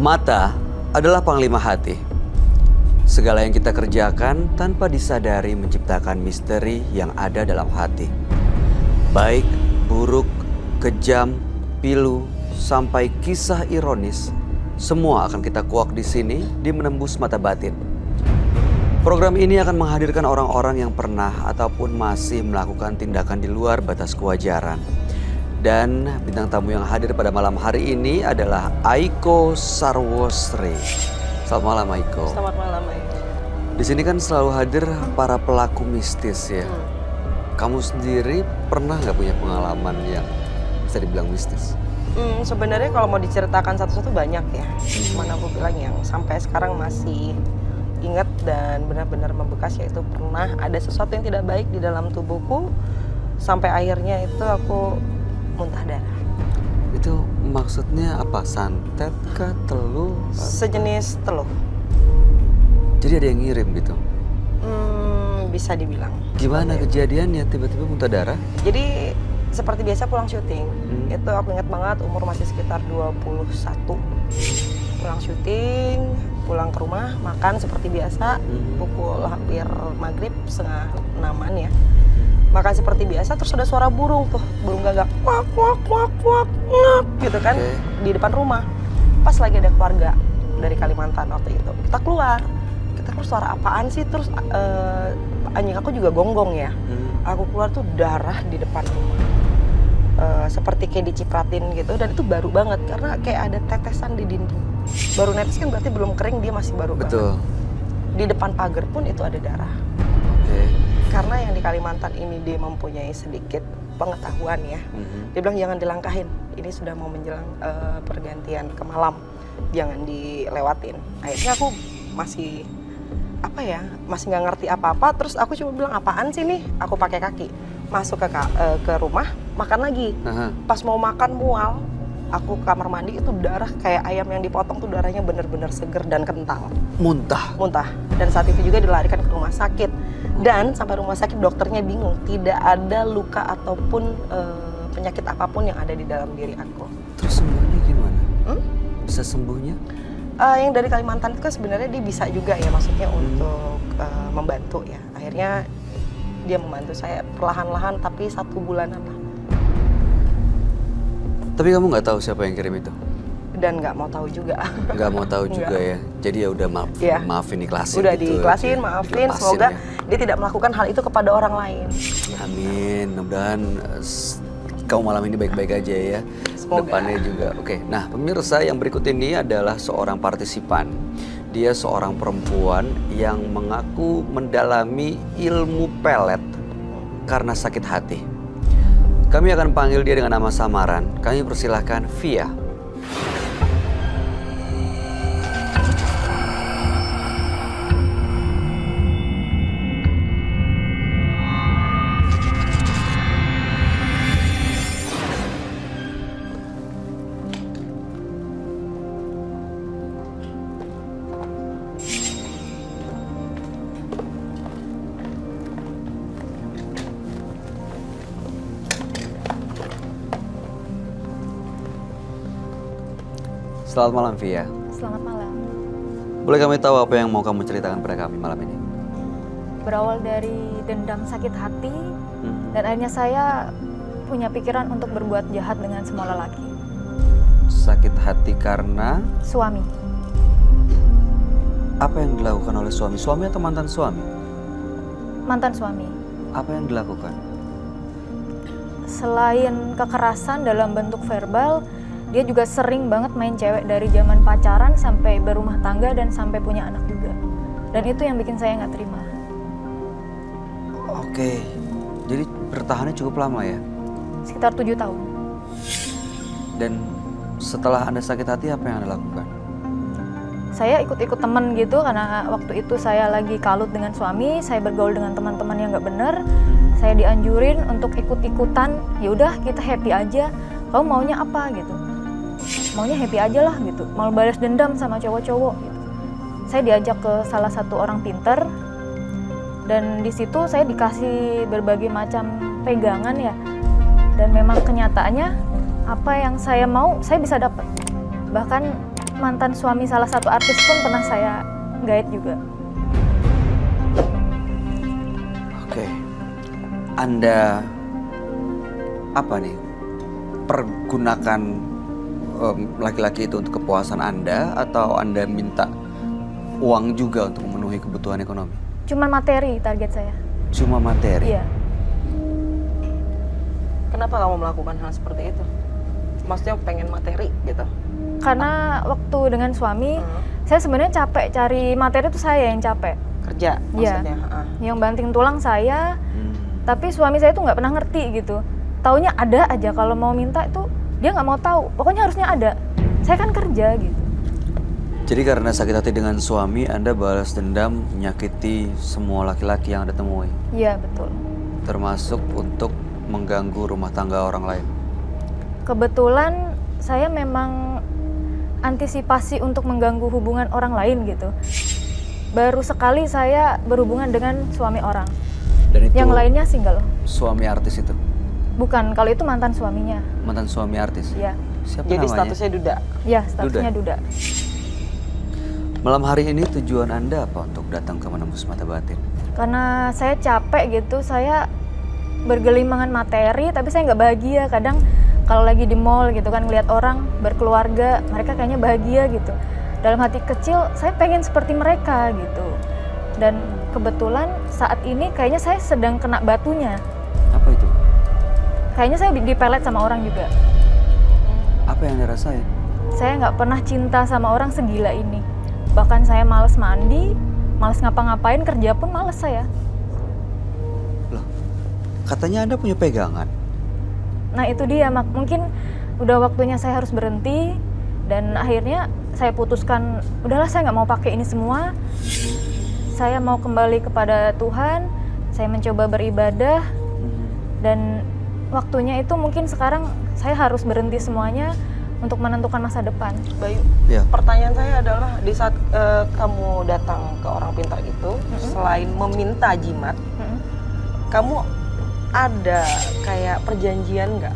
Mata adalah panglima hati. Segala yang kita kerjakan tanpa disadari menciptakan misteri yang ada dalam hati. Baik, buruk, kejam, pilu, sampai kisah ironis, semua akan kita kuak di sini di Menembus Mata Batin. Program ini akan menghadirkan orang-orang yang pernah ataupun masih melakukan tindakan di luar batas kewajaran. Dan bintang tamu yang hadir pada malam hari ini adalah Aiko Sarwosri. Selamat malam, Aiko. Selamat malam, Aiko. Di sini kan selalu hadir para pelaku mistis ya. Kamu sendiri pernah nggak punya pengalaman yang bisa dibilang mistis? Sebenarnya kalau mau diceritakan satu-satu banyak ya. Mana aku bilang yang sampai sekarang masih ingat dan benar-benar membekas, yaitu pernah ada sesuatu yang tidak baik di dalam tubuhku sampai akhirnya itu aku muntah darah. Itu maksudnya apa? Santet kah? Teluh? Sejenis teluh. Jadi ada yang ngirim gitu? Bisa dibilang. Gimana kejadiannya tiba-tiba muntah darah? Jadi seperti biasa pulang syuting. Itu aku ingat banget, umur masih sekitar 21. Pulang syuting, pulang ke rumah, makan seperti biasa, pukul hampir maghrib, 5:30 ya. Makan seperti biasa, terus ada suara burung tuh, burung gagak, kuak, kuak, kuak, kuak, kuak, gitu kan, di depan rumah. Pas lagi ada keluarga dari Kalimantan waktu itu, kita keluar suara apaan sih, terus anjing aku juga gonggong ya. Aku keluar tuh darah di depan rumah. Seperti kayak dicipratin gitu, dan itu baru banget karena kayak ada tetesan di dinding. Baru netes kan berarti belum kering, dia masih baru banget. Di depan pagar pun itu ada darah. Karena yang di Kalimantan ini dia mempunyai sedikit pengetahuan ya. Dia bilang jangan dilangkahin, ini sudah mau menjelang pergantian ke malam, jangan dilewatin. Akhirnya aku masih masih nggak ngerti apa-apa. Terus aku cuma bilang apaan sih nih, aku pakai kaki masuk ke rumah, makan lagi. Pas mau makan mual, aku ke kamar mandi, itu darah kayak ayam yang dipotong tuh, darahnya bener-bener seger dan kental. Muntah. Dan saat itu juga dilarikan ke rumah sakit. Dan sampai rumah sakit dokternya bingung, tidak ada luka ataupun penyakit apapun yang ada di dalam diri aku. Terus sembuhnya gimana? Bisa sembuhnya? Yang dari Kalimantan itu kan sebenarnya dia bisa juga ya, maksudnya untuk membantu ya. Akhirnya dia membantu saya perlahan-lahan, tapi 1 bulanan lah. Tapi kamu nggak tahu siapa yang kirim itu? Dan nggak mau tahu juga. Nggak mau tahu juga ya. Jadi ya udah maafin, ikhlasin. Udah gitu, diikhlasin, maafin. Semoga dia tidak melakukan hal itu kepada orang lain. Amin. Mudah-mudahan kamu malam ini baik-baik aja ya. Semoga. Depannya juga. Oke. Nah, pemirsa, yang berikut ini adalah seorang partisipan. Dia seorang perempuan yang mengaku mendalami ilmu pelet karena sakit hati. Kami akan panggil dia dengan nama samaran. Kami persilahkan Via. Selamat malam, Via. Selamat malam. Boleh kami tahu apa yang mau kamu ceritakan pada kami malam ini? Berawal dari dendam sakit hati, dan akhirnya saya punya pikiran untuk berbuat jahat dengan semua lelaki. Sakit hati karena? Suami. Apa yang dilakukan oleh suami? Suami atau mantan suami? Mantan suami. Apa yang dilakukan? Selain kekerasan dalam bentuk verbal, dia juga sering banget main cewek dari zaman pacaran sampai berumah tangga dan sampai punya anak juga. Dan itu yang bikin saya nggak terima. Oke, jadi bertahannya cukup lama ya? Sekitar 7 tahun. Dan setelah Anda sakit hati, apa yang Anda lakukan? Saya ikut-ikut teman gitu, karena waktu itu saya lagi kalut dengan suami, saya bergaul dengan teman-teman yang nggak benar. Saya dianjurin untuk ikut-ikutan, ya udah kita happy aja. Kamu maunya apa gitu? Maunya happy aja lah gitu, mau balas dendam sama cowok-cowok gitu. Saya diajak ke salah satu orang pinter, dan di situ saya dikasih berbagai macam pegangan ya. Dan memang kenyataannya apa yang saya mau saya bisa dapat. Bahkan mantan suami salah satu artis pun pernah saya guide juga. Oke. Anda apa nih? Pergunakan laki-laki itu untuk kepuasan Anda atau Anda minta uang juga untuk memenuhi kebutuhan ekonomi? Cuman materi target saya. Cuma materi? Iya. Kenapa kamu melakukan hal seperti itu? Maksudnya pengen materi gitu? Karena waktu dengan suami, saya sebenarnya capek cari materi itu saya yang capek. Kerja Iya. maksudnya? Yang banting tulang saya, tapi suami saya tuh nggak pernah ngerti gitu. Taunya ada aja kalau mau minta itu dia nggak mau tahu. Pokoknya harusnya ada. Saya kan kerja gitu. Jadi karena sakit hati dengan suami, Anda balas dendam menyakiti semua laki-laki yang Anda temui? Iya betul. Termasuk untuk mengganggu rumah tangga orang lain? Kebetulan saya memang antisipasi untuk mengganggu hubungan orang lain gitu. Baru sekali saya berhubungan dengan suami orang. Dan itu Yang lainnya single. suami artis itu? Bukan, kalau itu mantan suaminya. Mantan suami artis? Iya. Siapa Jadi namanya? statusnya duda? Iya, statusnya duda. Malam hari ini tujuan Anda apa untuk datang ke Menembus Mata Batin? Karena saya capek gitu, saya bergelimangan materi tapi saya nggak bahagia. Kadang kalau lagi di mall gitu kan ngeliat orang berkeluarga, mereka kayaknya bahagia gitu. Dalam hati kecil saya pengen seperti mereka gitu. Dan kebetulan saat ini kayaknya saya sedang kena batunya. Apa itu? Kayaknya saya dipelet sama orang juga. Apa yang Anda rasain? Saya nggak pernah cinta sama orang segila ini. Bahkan saya males mandi, males ngapa-ngapain, kerja pun males saya. Loh, katanya Anda punya pegangan? Nah itu dia, mungkin udah waktunya saya harus berhenti. Dan akhirnya saya putuskan, udahlah saya nggak mau pakai ini semua. Saya mau kembali kepada Tuhan, saya mencoba beribadah. Dan waktunya itu mungkin sekarang saya harus berhenti semuanya untuk menentukan masa depan. Bayu, Ya. pertanyaan saya adalah di saat kamu datang ke orang pintar itu, selain meminta jimat, kamu ada kayak perjanjian nggak?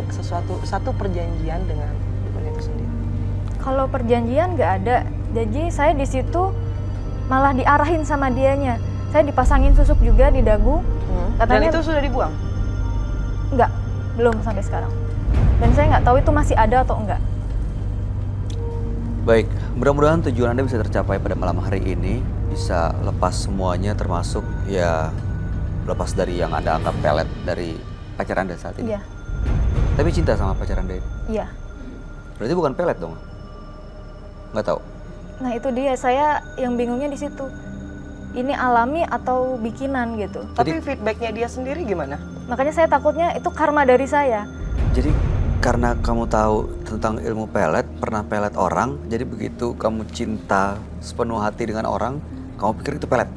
Satu perjanjian dengan dukun itu sendiri? Kalau perjanjian nggak ada, jadi saya di situ malah diarahin sama dianya. Saya dipasangin susuk juga di dagu. Dan Katanya itu sudah dibuang? nggak, belum sampai sekarang. Dan saya nggak tahu itu masih ada atau enggak. Baik, mudah-mudahan tujuan Anda bisa tercapai pada malam hari ini. Bisa lepas semuanya termasuk ya lepas dari yang Anda anggap pelet dari pacar Anda saat ini. Iya, Tapi cinta sama pacar Anda ini? iya. Berarti bukan pelet dong? Nggak tahu? Nah itu dia, saya yang bingungnya di situ. Ini alami atau bikinan gitu. Tapi feedbacknya dia sendiri gimana? Makanya saya takutnya itu karma dari saya. Jadi karena kamu tahu tentang ilmu pelet, pernah pelet orang, jadi begitu kamu cinta sepenuh hati dengan orang, kamu pikir itu pelet?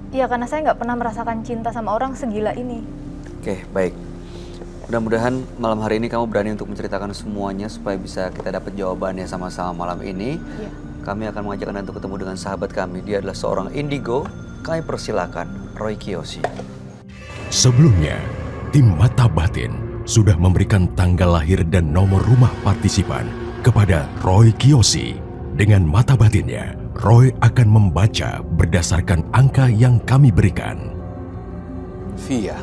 Iya, karena saya nggak pernah merasakan cinta sama orang segila ini. Oke, baik. Mudah-mudahan malam hari ini kamu berani untuk menceritakan semuanya supaya bisa kita dapat jawabannya sama-sama malam ini. Iya. Kami akan mengajak Anda untuk ketemu dengan sahabat kami. Dia adalah seorang indigo. Kami persilakan Roy Kiyoshi. Sebelumnya, tim Mata Batin sudah memberikan tanggal lahir dan nomor rumah partisipan kepada Roy Kiyoshi. Dengan mata batinnya, Roy akan membaca berdasarkan angka yang kami berikan. Via,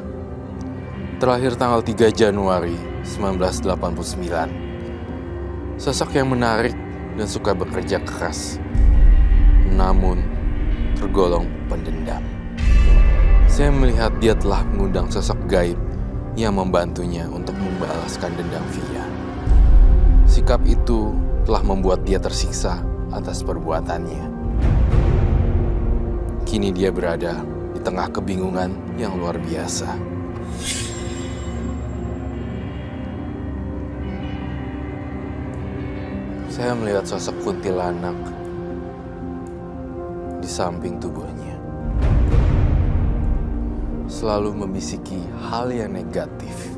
terlahir tanggal 3 Januari 1989. Sosok yang menarik dan suka bekerja keras, namun tergolong pendendam. Saya melihat dia telah mengundang sosok gaib yang membantunya untuk membalaskan dendam Via. Sikap itu telah membuat dia tersiksa atas perbuatannya. Kini dia berada di tengah kebingungan yang luar biasa. Saya melihat sosok kuntilanak di samping tubuhnya. Selalu membisiki hal yang negatif.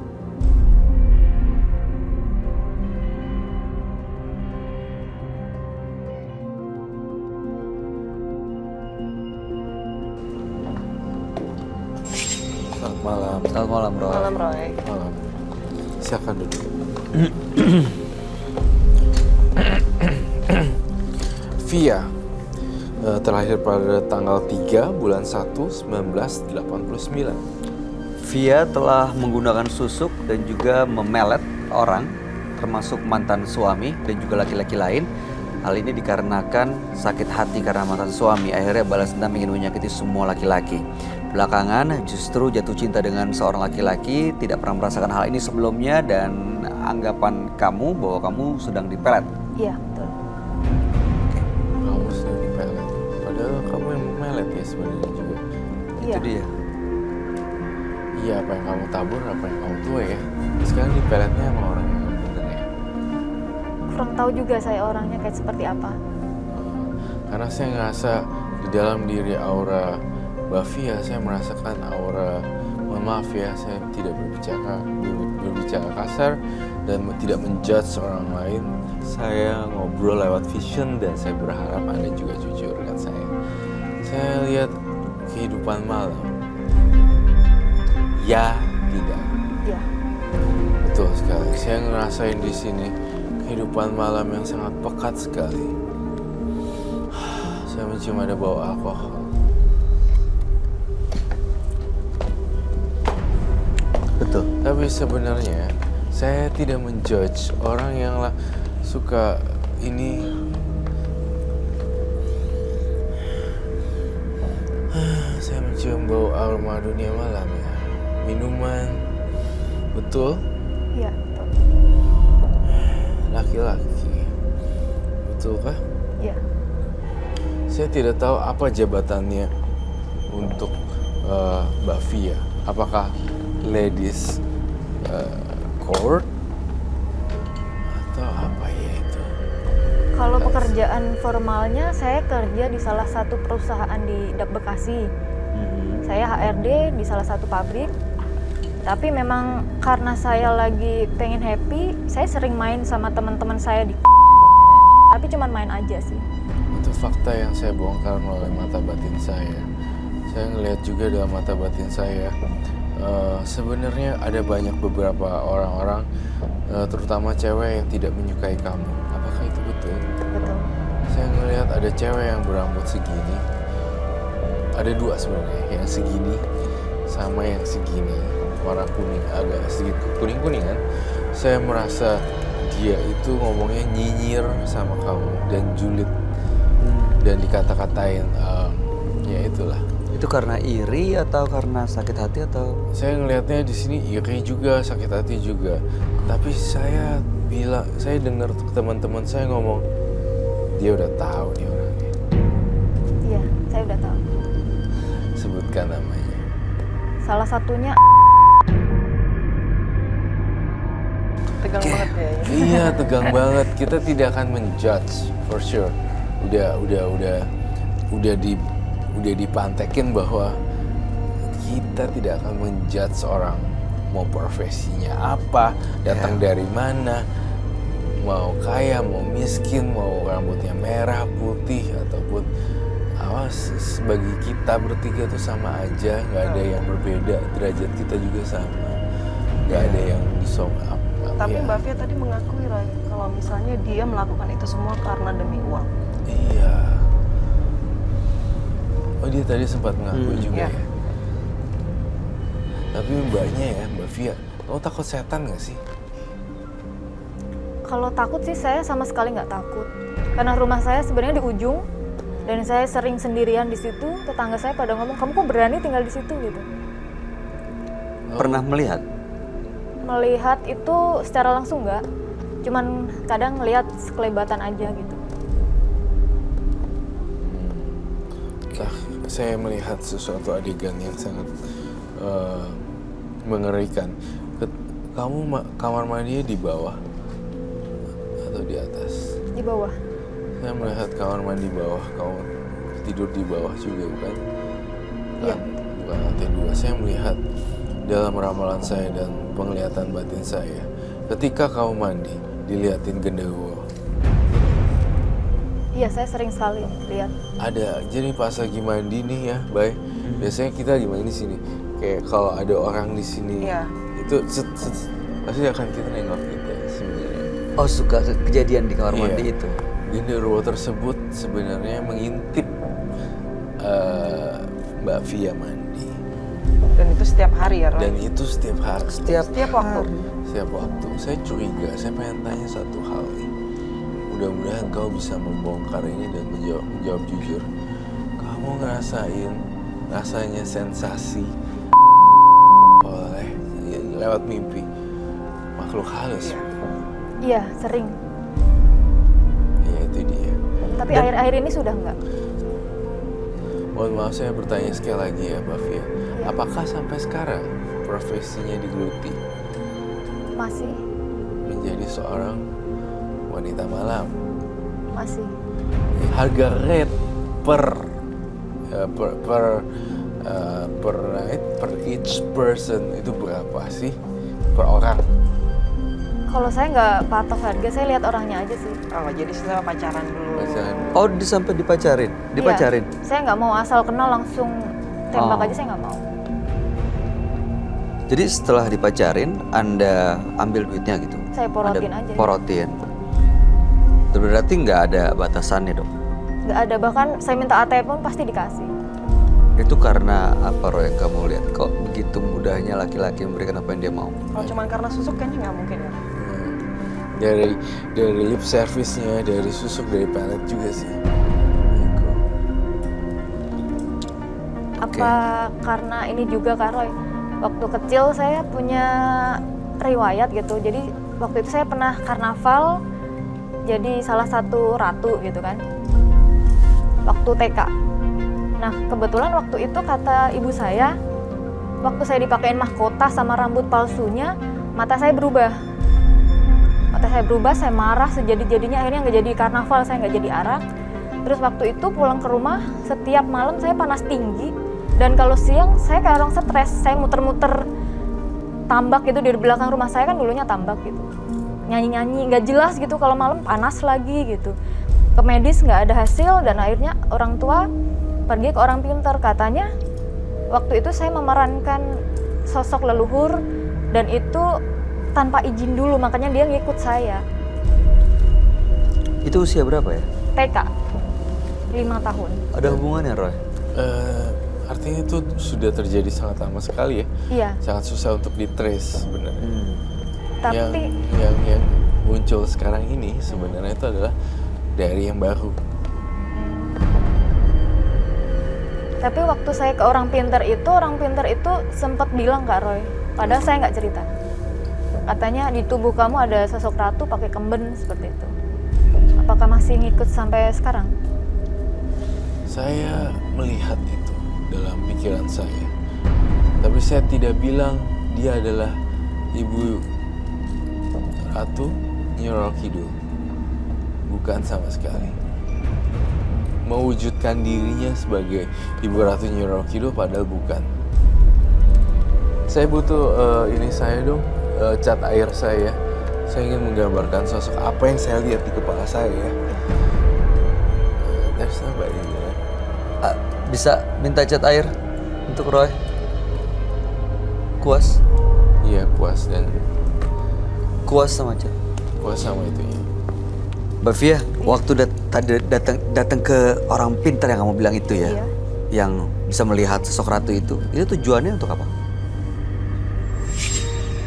Selamat malam. Selamat malam, Roy. Malam Roy. Malam. Silakan duduk. Via terlahir pada tanggal 3 bulan 1 1989. Via telah menggunakan susuk dan juga memelet orang, termasuk mantan suami dan juga laki-laki lain. Hal ini dikarenakan sakit hati karena mantan suami akhirnya balas dendam ingin menyakiti semua laki-laki. Belakangan justru jatuh cinta dengan seorang laki-laki, tidak pernah merasakan hal ini sebelumnya dan anggapan kamu bahwa kamu sedang dipelet. Iya, betul. Kamu sedang dipelet. Padahal kamu yang memelet ya sebenarnya juga. Iya. Itu dia. Iya, apa yang kamu tabur, apa yang kamu tuai ya. Sekarang dipeletnya sama orang yang bener ya. Kurang tahu juga saya orangnya kayak seperti apa. Karena saya ngerasa di dalam diri aura Mbak Via, saya merasakan aura, mohon maaf ya, saya tidak berbicara kasar dan tidak menjudge orang lain. Saya ngobrol lewat vision dan saya berharap Anda juga jujur dengan saya. Saya lihat kehidupan malam. Ya, tidak. Iya. Betul sekali. Saya ngerasain di sini kehidupan malam yang sangat pekat sekali. Saya mencium ada bau alkohol. Betul. Tapi sebenarnya saya tidak menjudge orang yang suka ini. Saya mencium bau aroma dunia malam ya. Minuman. Betul? Iya, betul. Laki-laki. Betul kah? Iya. Saya tidak tahu apa jabatannya untuk Mbak Via. Apakah ladies court atau apa ya itu? Kalau pekerjaan formalnya saya kerja di salah satu perusahaan di Bekasi. Saya HRD di salah satu pabrik. Tapi memang karena saya lagi pengen happy, saya sering main sama teman-teman saya di tapi cuman main aja sih. Itu fakta yang saya bongkar melalui mata batin saya. Saya ngelihat juga dalam mata batin saya, sebenarnya ada banyak beberapa orang-orang, terutama cewek yang tidak menyukai kamu. Apakah itu betul? Betul. Saya ngelihat ada cewek yang berambut segini. Ada dua sebenarnya, yang segini sama yang segini, warna kuning, agak sedikit kuning-kuningan. Saya merasa dia itu ngomongnya nyinyir sama kamu dan julid dan dikata-katain, ya itulah. Itu karena iri atau karena sakit hati atau? Saya ngelihatnya di sini iri juga, sakit hati juga. Tapi saya bilang, saya dengar teman-teman saya ngomong, dia udah tahu nih orangnya. Iya, saya udah tahu. Sebutkan namanya. Salah satunya Tegang banget ya. Iya, tegang banget. Kita tidak akan menjudge for sure. Udah dipantekin bahwa kita tidak akan menjudge orang mau profesinya apa, datang dari mana, mau kaya, mau miskin, mau rambutnya merah, putih ataupun awas. Bagi kita bertiga tuh sama aja, nggak ada yang berbeda. Derajat kita juga sama, nggak ada yang disongap. Tapi Ya. Mbak Via tadi mengakui Roy, kalau misalnya dia melakukan itu semua karena demi uang. Iya. Oh, dia tadi sempat mengakui juga iya. ya. Tapi mbaknya ya, Mbak Via, kamu takut setan nggak sih? kalau takut sih saya sama sekali nggak takut. Karena rumah saya sebenarnya di ujung dan saya sering sendirian di situ. Tetangga saya pada ngomong, "Kamu kok berani tinggal di situ?" gitu. Pernah melihat? Melihat itu secara langsung nggak, cuman kadang ngelihat sekelebatan aja gitu. Saya melihat sesuatu adegan yang sangat mengerikan. Kamu kamar mandinya di bawah atau di atas? Di bawah. Saya melihat kamar mandi bawah. Kamu tidur di bawah juga bukan? Iya. Bukan lantai 2. Saya melihat dalam ramalan saya dan penglihatan batin saya, ketika kamu mandi, diliatin genderuwo. Iya, saya sering sekali lihat. Ada, jadi pas lagi mandi nih ya, Bay. Biasanya kita lagi main di sini. Kayak kalau ada orang di sini, Iya. itu pasti akan kita nengok kita sebenarnya. Oh, suka kejadian di kamar Iya. mandi itu. genderuwo tersebut sebenarnya mengintip Mbak Via mandi. Dan itu setiap hari ya, Roy? Dan itu setiap hari. Setiap waktu? Setiap waktu. Saya curiga, saya pengen tanya satu hal nih. Mudah-mudahan kau bisa membongkar ini dan menjawab jujur. Kamu ngerasain rasanya sensasi oleh lewat mimpi makhluk halus? Iya, sering. Ya itu dia. Tapi akhir-akhir ini sudah enggak. Mohon maaf saya bertanya sekali lagi ya Mbak Via. Apakah sampai sekarang profesinya digeluti? Masih. Menjadi seorang wanita malam? Masih. Harga rate per night, per each person itu berapa sih? Per orang? Kalau saya nggak patok harga, saya lihat orangnya aja sih. Oh, jadi setelah pacaran dulu. Pacaran. Oh, sampai dipacarin? Dipacarin? Iya, saya nggak mau asal kenal langsung tembak Oh. aja, saya nggak mau. Jadi setelah dipacarin, Anda ambil duitnya gitu? Saya porotin Anda aja. Porotin. Berarti nggak ada batasannya dong? Nggak ada, bahkan saya minta ATM pun pasti dikasih. Itu karena apa, Roy, yang kamu lihat? Kok begitu mudahnya laki-laki memberikan apa yang dia mau? Kalau cuma karena susuk kayaknya nggak mungkin ya. Dari lip service-nya, dari susuk, dari pelet juga sih. Gitu. Apa karena ini juga Kak Roy, waktu kecil saya punya riwayat gitu. Jadi waktu itu saya pernah karnaval jadi salah satu ratu gitu kan. Waktu TK. Nah, kebetulan waktu itu kata ibu saya, waktu saya dipakein mahkota sama rambut palsunya, mata saya berubah. Mata saya berubah, saya marah sejadi-jadinya, akhirnya nggak jadi karnaval, saya nggak jadi arak. Terus waktu itu pulang ke rumah, setiap malam saya panas tinggi. Dan kalau siang, saya kayak orang stres, saya muter-muter tambak gitu di belakang rumah saya, kan dulunya tambak gitu. Nyanyi-nyanyi, nggak jelas gitu, kalau malam panas lagi gitu. Ke medis nggak ada hasil, dan akhirnya orang tua pergi ke orang pintar. Katanya waktu itu saya memerankan sosok leluhur, dan itu tanpa izin dulu, makanya dia ngikut saya. Itu usia berapa ya? TK, 5 tahun. Ada hubungannya, Roy? Artinya itu sudah terjadi sangat lama sekali ya. Iya, Sangat susah untuk di-trace sebenarnya. tapi Yang muncul sekarang ini sebenarnya itu adalah dari yang baru. Tapi waktu saya ke orang pintar itu sempat bilang Kak Roy, padahal saya nggak cerita. Katanya di tubuh kamu ada sosok ratu pakai kemben seperti itu. Apakah masih ngikut sampai sekarang? Saya melihat itu dalam pikiran saya. Tapi saya tidak bilang dia adalah ibu Ratu Nyi Roro Kidul. Bukan sama sekali. Mewujudkan dirinya sebagai ibu Ratu Nyi Roro Kidul padahal bukan. Saya butuh ini saya dong, cat air saya. Saya ingin menggambarkan sosok apa yang saya lihat di kepala saya. There's nobody there. Bisa minta cat air untuk Roy? Kuas? Iya, kuas dan Kuas sama cat. kuas sama itunya. Mbak Via, waktu datang ke orang pintar yang kamu bilang itu ya, Iya. yang bisa melihat sosok ratu itu tujuannya untuk apa?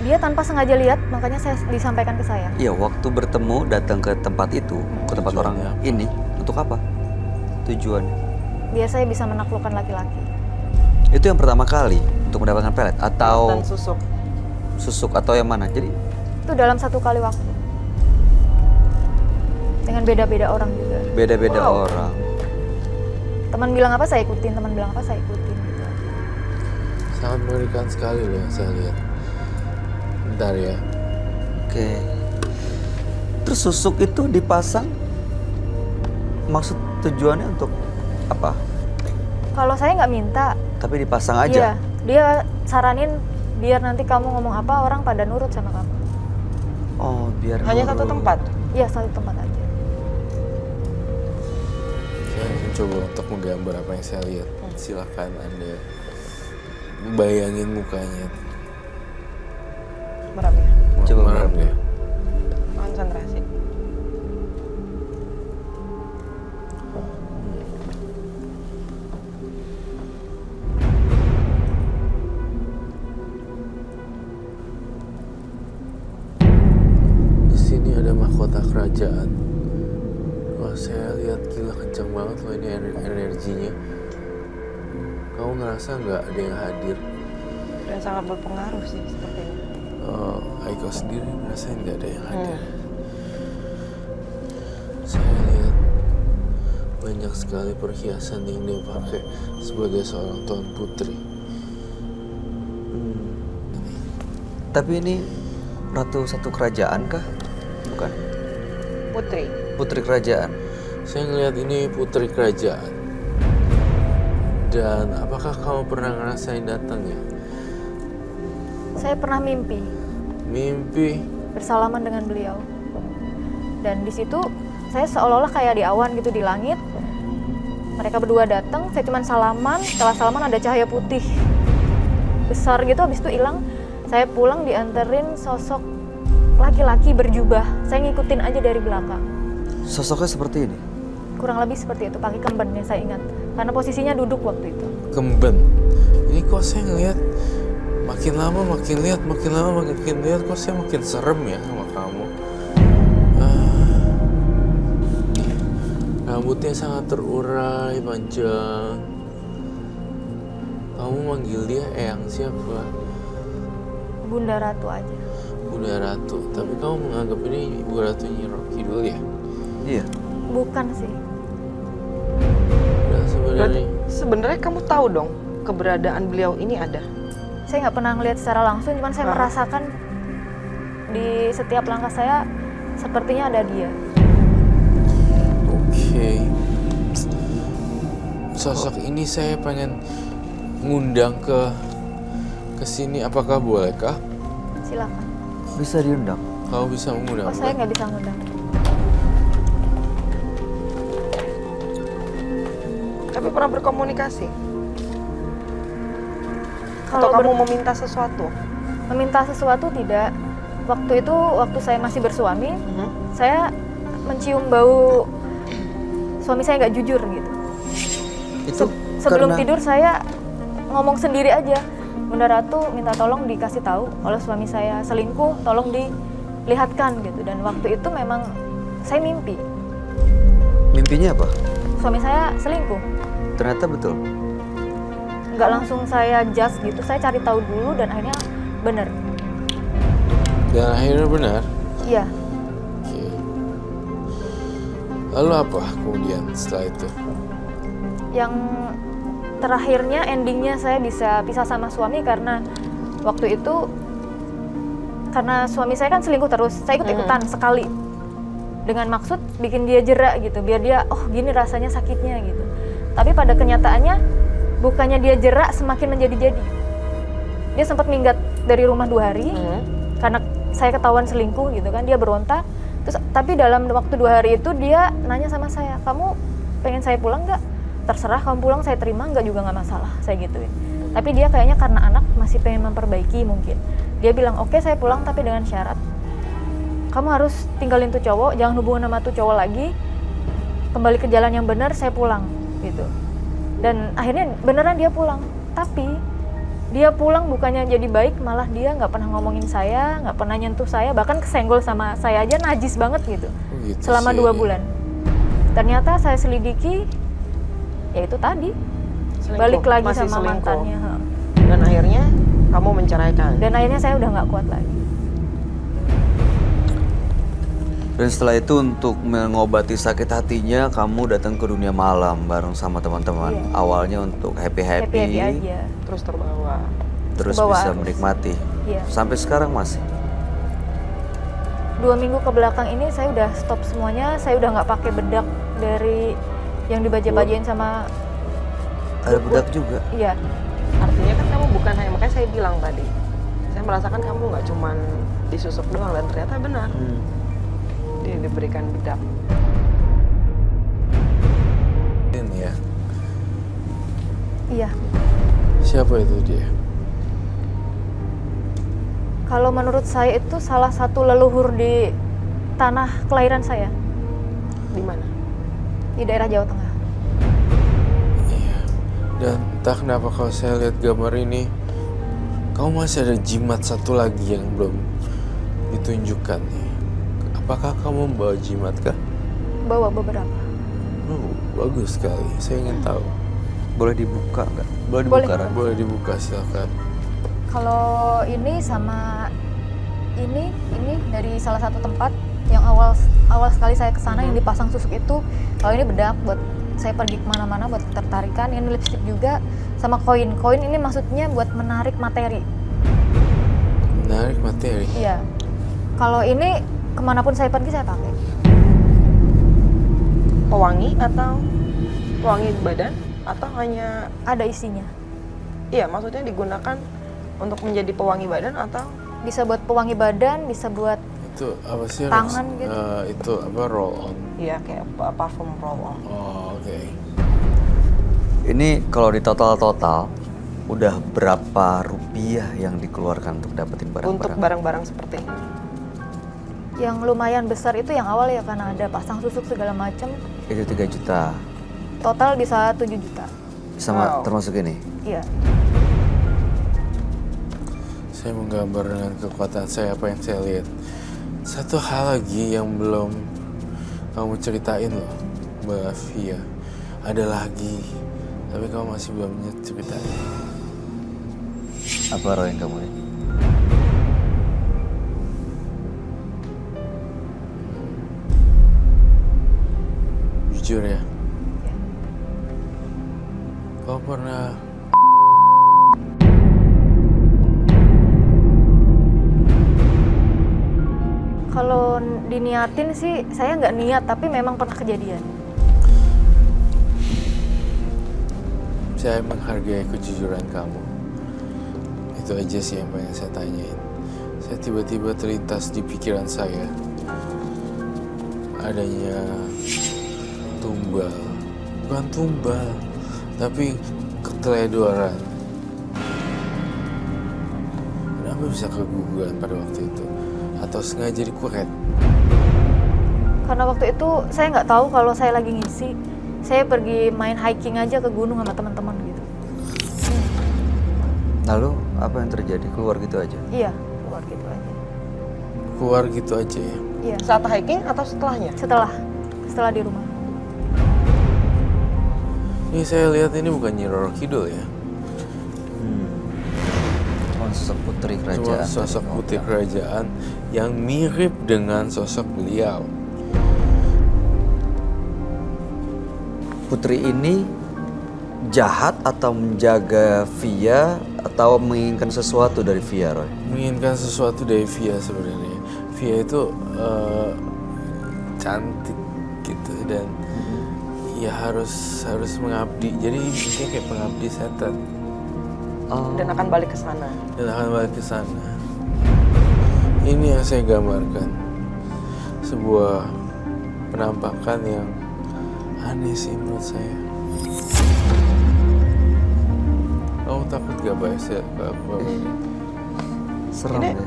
Dia tanpa sengaja lihat, makanya saya disampaikan ke saya. Iya, waktu bertemu datang ke tempat itu, ke tempat orang Tujuannya apa? ini, untuk apa? Tujuannya? Dia saya bisa menaklukkan laki-laki. Itu yang pertama kali untuk mendapatkan pelet atau Dan susuk. susuk atau yang mana? Jadi Itu dalam satu kali waktu. Dengan beda-beda orang juga. beda-beda Wow. orang. Teman bilang apa saya ikutin, teman bilang apa saya ikutin. Gitu. Sangat mengerikan sekali loh yang saya lihat. Bentar ya. Oke. Terus susuk itu dipasang, maksud tujuannya untuk apa? Kalau saya nggak minta, Tapi dipasang iya, aja. dia saranin biar nanti kamu ngomong apa orang pada nurut sama kamu. Oh, biar Hanya satu nurut. tempat. Iya, satu tempat aja. Saya mencoba untuk menggambar apa yang saya lihat. Silakan Anda bayangin mukanya. Merem ya. Coba Merem merem. ya. Konsentrasi. sini ada mahkota kerajaan. Wah, saya lihat gila kencang banget loh ini energinya. Kamu ngerasa nggak ada yang hadir? Dan sangat berpengaruh sih sepertinya. Aiko sendiri ngerasain nggak ada yang hadir. Saya lihat banyak sekali perhiasan yang dia pakai sebagai seorang tuan putri. Tapi ini ratu satu kerajaan kah? Bukan. Putri. Putri kerajaan. Saya ngelihat ini putri kerajaan. Dan apakah kamu pernah ngerasain datang ya? Saya pernah mimpi Mimpi. bersalaman dengan beliau. Dan di situ saya seolah-olah kayak di awan gitu di langit. Mereka berdua datang, saya cuma salaman. Setelah salaman ada cahaya putih besar gitu, habis itu hilang. Saya pulang dianterin sosok laki-laki berjubah. Saya ngikutin aja dari belakang. Sosoknya seperti ini. Kurang lebih seperti itu, pakai kemben yang saya ingat. Karena posisinya duduk waktu itu. Kemben. Ini kok saya ngeliat makin lama makin lihat, makin lama makin lihat, kok saya makin serem ya sama kamu. Rambutnya sangat terurai, panjang. Kamu manggil dia Eyang siapa? Bunda Ratu aja. Bunda Ratu. Tapi kamu menganggap ini Ibu Ratu Nyi Rocky dulu ya? Iya. Bukan sih. Dan Berarti sebenarnya sebenarnya kamu tahu dong keberadaan beliau ini ada. Saya nggak pernah ngeliat secara langsung, cuman saya merasakan di setiap langkah saya sepertinya ada dia. Oke. Sosok ini saya pengen ngundang ke sini, apakah bolehkah? Silakan. Bisa diundang. Kamu bisa mengundang? Oh, saya nggak bisa ngundang. Tapi pernah berkomunikasi? Kalau Atau kamu meminta sesuatu? meminta sesuatu tidak. Waktu itu, waktu saya masih bersuami, saya mencium bau suami saya nggak jujur gitu. Itu Sebelum karena- tidur saya ngomong sendiri aja. Bunda Ratu minta tolong dikasih tahu kalau suami saya selingkuh, tolong dilihatkan gitu. Dan waktu itu memang saya mimpi Mimpinya apa? suami saya selingkuh. Ternyata betul. Nggak langsung saya judge gitu, saya cari tahu dulu dan akhirnya bener. Dan akhirnya benar. Iya, Oke. Lalu apa kemudian setelah itu? yang terakhirnya endingnya saya bisa pisah sama suami karena waktu itu karena suami saya kan selingkuh terus, saya ikut-ikutan sekali dengan maksud bikin dia jerak gitu, biar dia oh gini rasanya sakitnya gitu. Tapi pada kenyataannya bukannya dia jerak, semakin menjadi-jadi. Dia sempat minggat dari rumah 2 hari karena saya ketahuan selingkuh gitu kan, dia berontak. Terus tapi dalam waktu 2 hari itu dia nanya sama saya, kamu pengen saya pulang nggak? Terserah kamu pulang, saya terima, nggak juga nggak masalah, saya gituin. Tapi dia kayaknya karena anak masih pengen memperbaiki mungkin. Dia bilang oke saya pulang tapi dengan syarat kamu harus tinggalin tuh cowok, jangan hubungan sama tuh cowok lagi, kembali ke jalan yang benar, saya pulang gitu. Dan akhirnya beneran dia pulang. Tapi dia pulang bukannya jadi baik, malah dia nggak pernah ngomongin saya, nggak pernah nyentuh saya, bahkan kesenggol sama saya aja najis banget gitu. Gitu Selama sih. 2 bulan. Ternyata saya selidiki, ya itu tadi, Selingkuh, balik lagi masih sama selingkuh. mantannya. Dan akhirnya kamu menceraikan. Dan akhirnya saya udah nggak kuat lagi. Dan setelah itu untuk mengobati sakit hatinya, kamu datang ke dunia malam bareng sama teman-teman. Iya. Awalnya untuk Happy-happy aja. Terus terbawa. terus Terbawa bisa arus. menikmati. Iya. Sampai sekarang masih. 2 minggu ke belakang ini saya udah stop semuanya, saya udah nggak pakai bedak dari yang dibaja-bajain sama. Ada bedak juga. Iya, Artinya kan kamu bukan hanya, makanya saya bilang tadi. Saya merasakan kamu nggak cuman disusuk doang dan ternyata benar. Dia diberikan bedak. Ini ya. iya. Siapa itu dia? Kalau menurut saya itu salah satu leluhur di tanah kelahiran saya, Di mana? di daerah Jawa Tengah. Iya. Dan entah kenapa kalau saya lihat gambar ini, kamu masih ada jimat satu lagi yang belum ditunjukkan nih. Apakah kamu membawa jimat kah? Bawa beberapa. Oh, bagus sekali. Saya ingin tahu. Boleh dibuka nggak? Boleh Boleh. dibuka, Ran? Boleh dibuka, silakan. Kalau ini sama ini dari salah satu tempat yang awal sekali saya kesana yang dipasang susuk itu. Kalau ini bedak buat saya pergi kemana-mana buat tertarikan. Ini lipstick juga sama koin. Koin ini maksudnya buat menarik materi. Menarik materi. Iya. Kalau ini kemanapun saya pergi saya pakai. Pewangi atau pewangi badan atau hanya Ada isinya. iya maksudnya digunakan untuk menjadi pewangi badan atau Bisa buat pewangi badan, bisa buat Itu apa sih? Tangan gitu. Itu apa, roll on? iya kayak parfum roll on. Oh, oke. Ini kalau di total udah berapa rupiah yang dikeluarkan untuk dapetin Untuk barang-barang? barang-barang seperti ini. yang lumayan besar itu yang awal ya karena ada pasang susuk segala macam. Itu 3 juta. Total bisa 7 juta. Sama Wow. termasuk ini. Iya. Saya menggambar dengan kekuatan saya apa yang saya lihat. Satu hal lagi yang belum kamu ceritain loh, Mbak Via. Ada lagi, tapi kamu masih belum ceritain. Apa Roy yang kamu lihat? Jujur ya, kau pernah Kalau diniatin sih saya nggak niat tapi memang pernah kejadian. saya menghargai kejujuran kamu. Itu aja sih yang pengen saya tanyain. Saya tiba-tiba terlintas di pikiran saya adanya tumbal, bukan tumbal, tapi keteledoran. Kenapa bisa keguguran pada waktu itu? Atau sengaja dikuret? Karena waktu itu saya nggak tahu kalau saya lagi ngisi. Saya pergi main hiking aja ke gunung sama teman-teman gitu. Lalu apa yang terjadi? Keluar gitu aja? Iya, keluar gitu aja. Keluar gitu aja ya? Iya. Saat hiking atau setelahnya? Setelah di rumah. Ini saya lihat ini bukan Nyi Roro Kidul ya? Sosok putri Cuma kerajaan. sosok putri kerajaan yang mirip dengan sosok beliau. Putri ini jahat atau menjaga Via atau menginginkan sesuatu dari Via, Roy? Menginginkan sesuatu dari Via sebenarnya. Via itu cantik gitu dan ya harus mengabdi. Jadi dia kayak pengabdi setan Dan akan balik ke sana. dan akan balik ke sana. Ini yang saya gambarkan. Sebuah penampakan yang aneh sih menurut saya. Kamu takut gak Bay? Serem Ini- ya.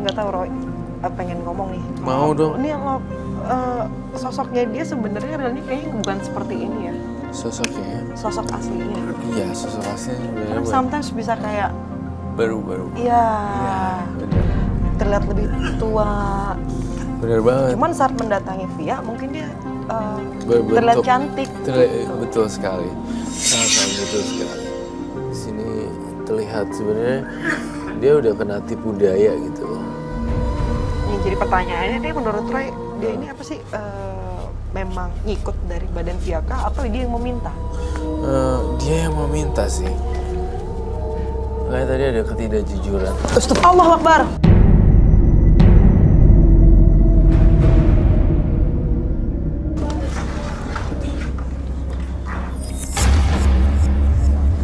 Nggak tahu Roy, pengen ngomong nih. Mau dong. Ini lo sosoknya dia sebenarnya realnya kayaknya bukan seperti ini ya. Sosoknya ya? Sosok aslinya. Iya, sosok aslinya sebenarnya Kan sometimes bisa kayak baru-baru. iya Bener. terlihat lebih tua. Bener banget. Cuman saat mendatangi Via mungkin dia Berbentuk- terlihat cantik. Betul sekali. Sangat betul sekali. Di sini terlihat sebenarnya dia udah kena tipu daya gitu loh. Yang jadi pertanyaannya dia menurut Roy dia ini apa sih memang ngikut dari badan Via kah atau dia yang meminta? Dia yang meminta sih. Kayak tadi ada ketidakjujuran. Allah Akbar.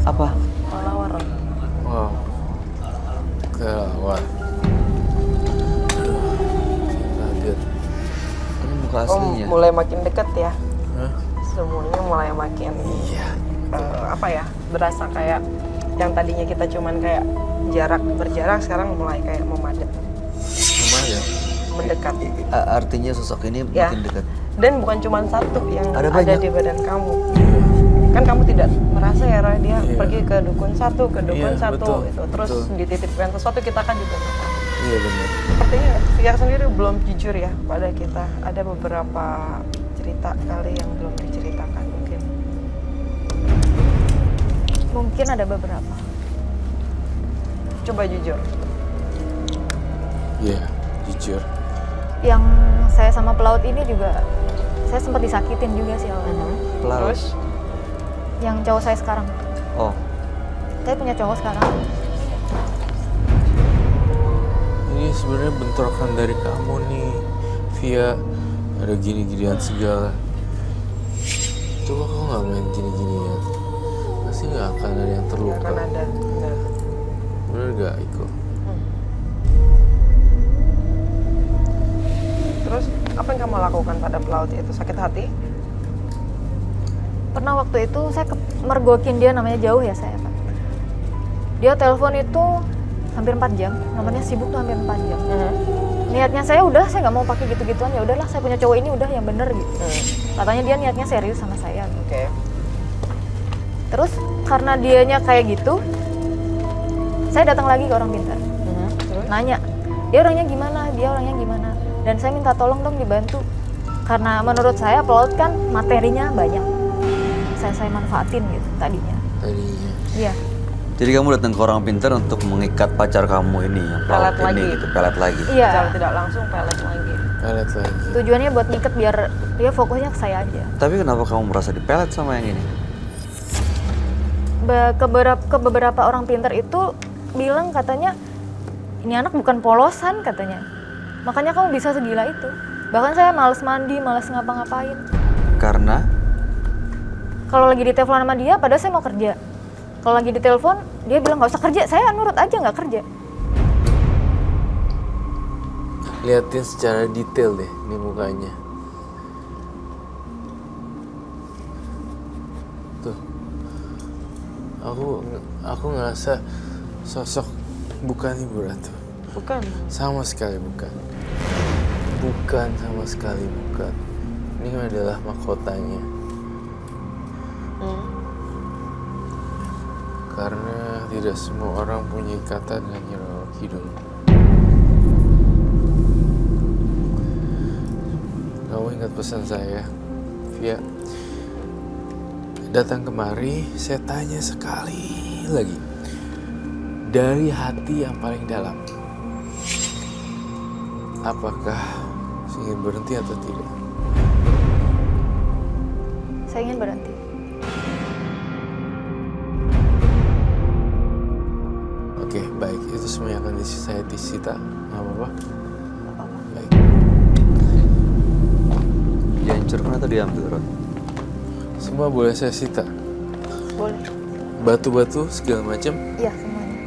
Apa? Kelawar. Wow. Kelawar. Kaget. Ini muka Oh, aslinya. mulai makin dekat ya. Hah? Semuanya mulai makin Iya. apa ya? Berasa kayak yang tadinya kita cuman kayak berjarak sekarang mulai kayak memadat, Lumayan. mendekat. Artinya sosok ini Ya. makin dekat. Dan bukan cuma satu yang Ada ada, banyak. di badan kamu. Kan kamu tidak merasa ya Roy dia Iya. pergi ke dukun satu, ke dukun Iya, satu betul, itu terus betul. dititipkan sesuatu kita kan juga nggak tahu. Iya benar. sepertinya Via sendiri belum jujur ya pada kita. Ada beberapa cerita kali yang belum diceritakan mungkin. Mungkin ada beberapa. Coba jujur. Iya, jujur. Yang saya sama pelaut ini juga saya sempat disakitin juga sih awalnya. Pelaut. Terus Yang cowok saya sekarang. Oh, Saya punya cowok sekarang. Ini sebenarnya bentrokan dari kamu nih, Via. Ada gini-ginian segala. Coba kamu nggak main gini-ginian, pasti nggak akan ada yang nggak terluka. akan ada. Bener. Bener gak, Iko? Terus apa yang kamu lakukan pada pelaut itu? Sakit hati? Pernah waktu itu saya mergokin dia, namanya jauh ya saya Pak. Dia telepon itu hampir 4 jam, nomornya sibuk tuh hampir 4 jam. Niatnya saya nggak mau pakai gitu-gituan, ya udahlah saya punya cowok ini udah yang bener gitu. Katanya dia niatnya serius sama saya. Oke. Terus karena dianya kayak gitu, saya datang lagi ke orang pintar. Terus? Nanya, dia orangnya gimana, dan saya minta tolong dong dibantu. Karena menurut saya pelaut kan materinya banyak, saya manfaatin gitu tadinya. Tadinya. Iya. jadi kamu datang ke orang pintar untuk mengikat pacar kamu ini, yang pelaut Pelet ini lagi. gitu, pelet lagi. Iya. Secara tidak langsung pelet lagi. Pelet lagi. Tujuannya buat ngikat biar dia fokusnya ke saya aja. Tapi kenapa kamu merasa dipelet sama yang ini? Ke beberapa orang pintar itu bilang katanya ini anak bukan polosan katanya. Makanya kamu bisa segila itu. Bahkan saya males mandi, males ngapa-ngapain. Karena Kalau lagi ditelepon sama dia, padahal saya mau kerja. Kalau lagi ditelepon, dia bilang nggak usah kerja. Saya nurut aja nggak kerja. Liatin secara detail deh nih mukanya. Tuh. Aku ngerasa sosok bukan Ibu Ratu. Bukan. Sama sekali bukan. Bukan sama sekali bukan. Ini adalah mahkotanya. Karena tidak semua orang punya ikatan dengan Nyi Kidul. Kamu ingat pesan saya, Via? Datang kemari, saya tanya sekali lagi. Dari hati yang paling dalam. Apakah ingin berhenti atau tidak? Saya ingin berhenti. Oke, baik. Itu semua yang akan saya disita. Nggak apa-apa? Baik. dihancurkan atau diambil, Ron? Semua boleh saya sita. Boleh. Batu-batu segala macam. Iya semuanya.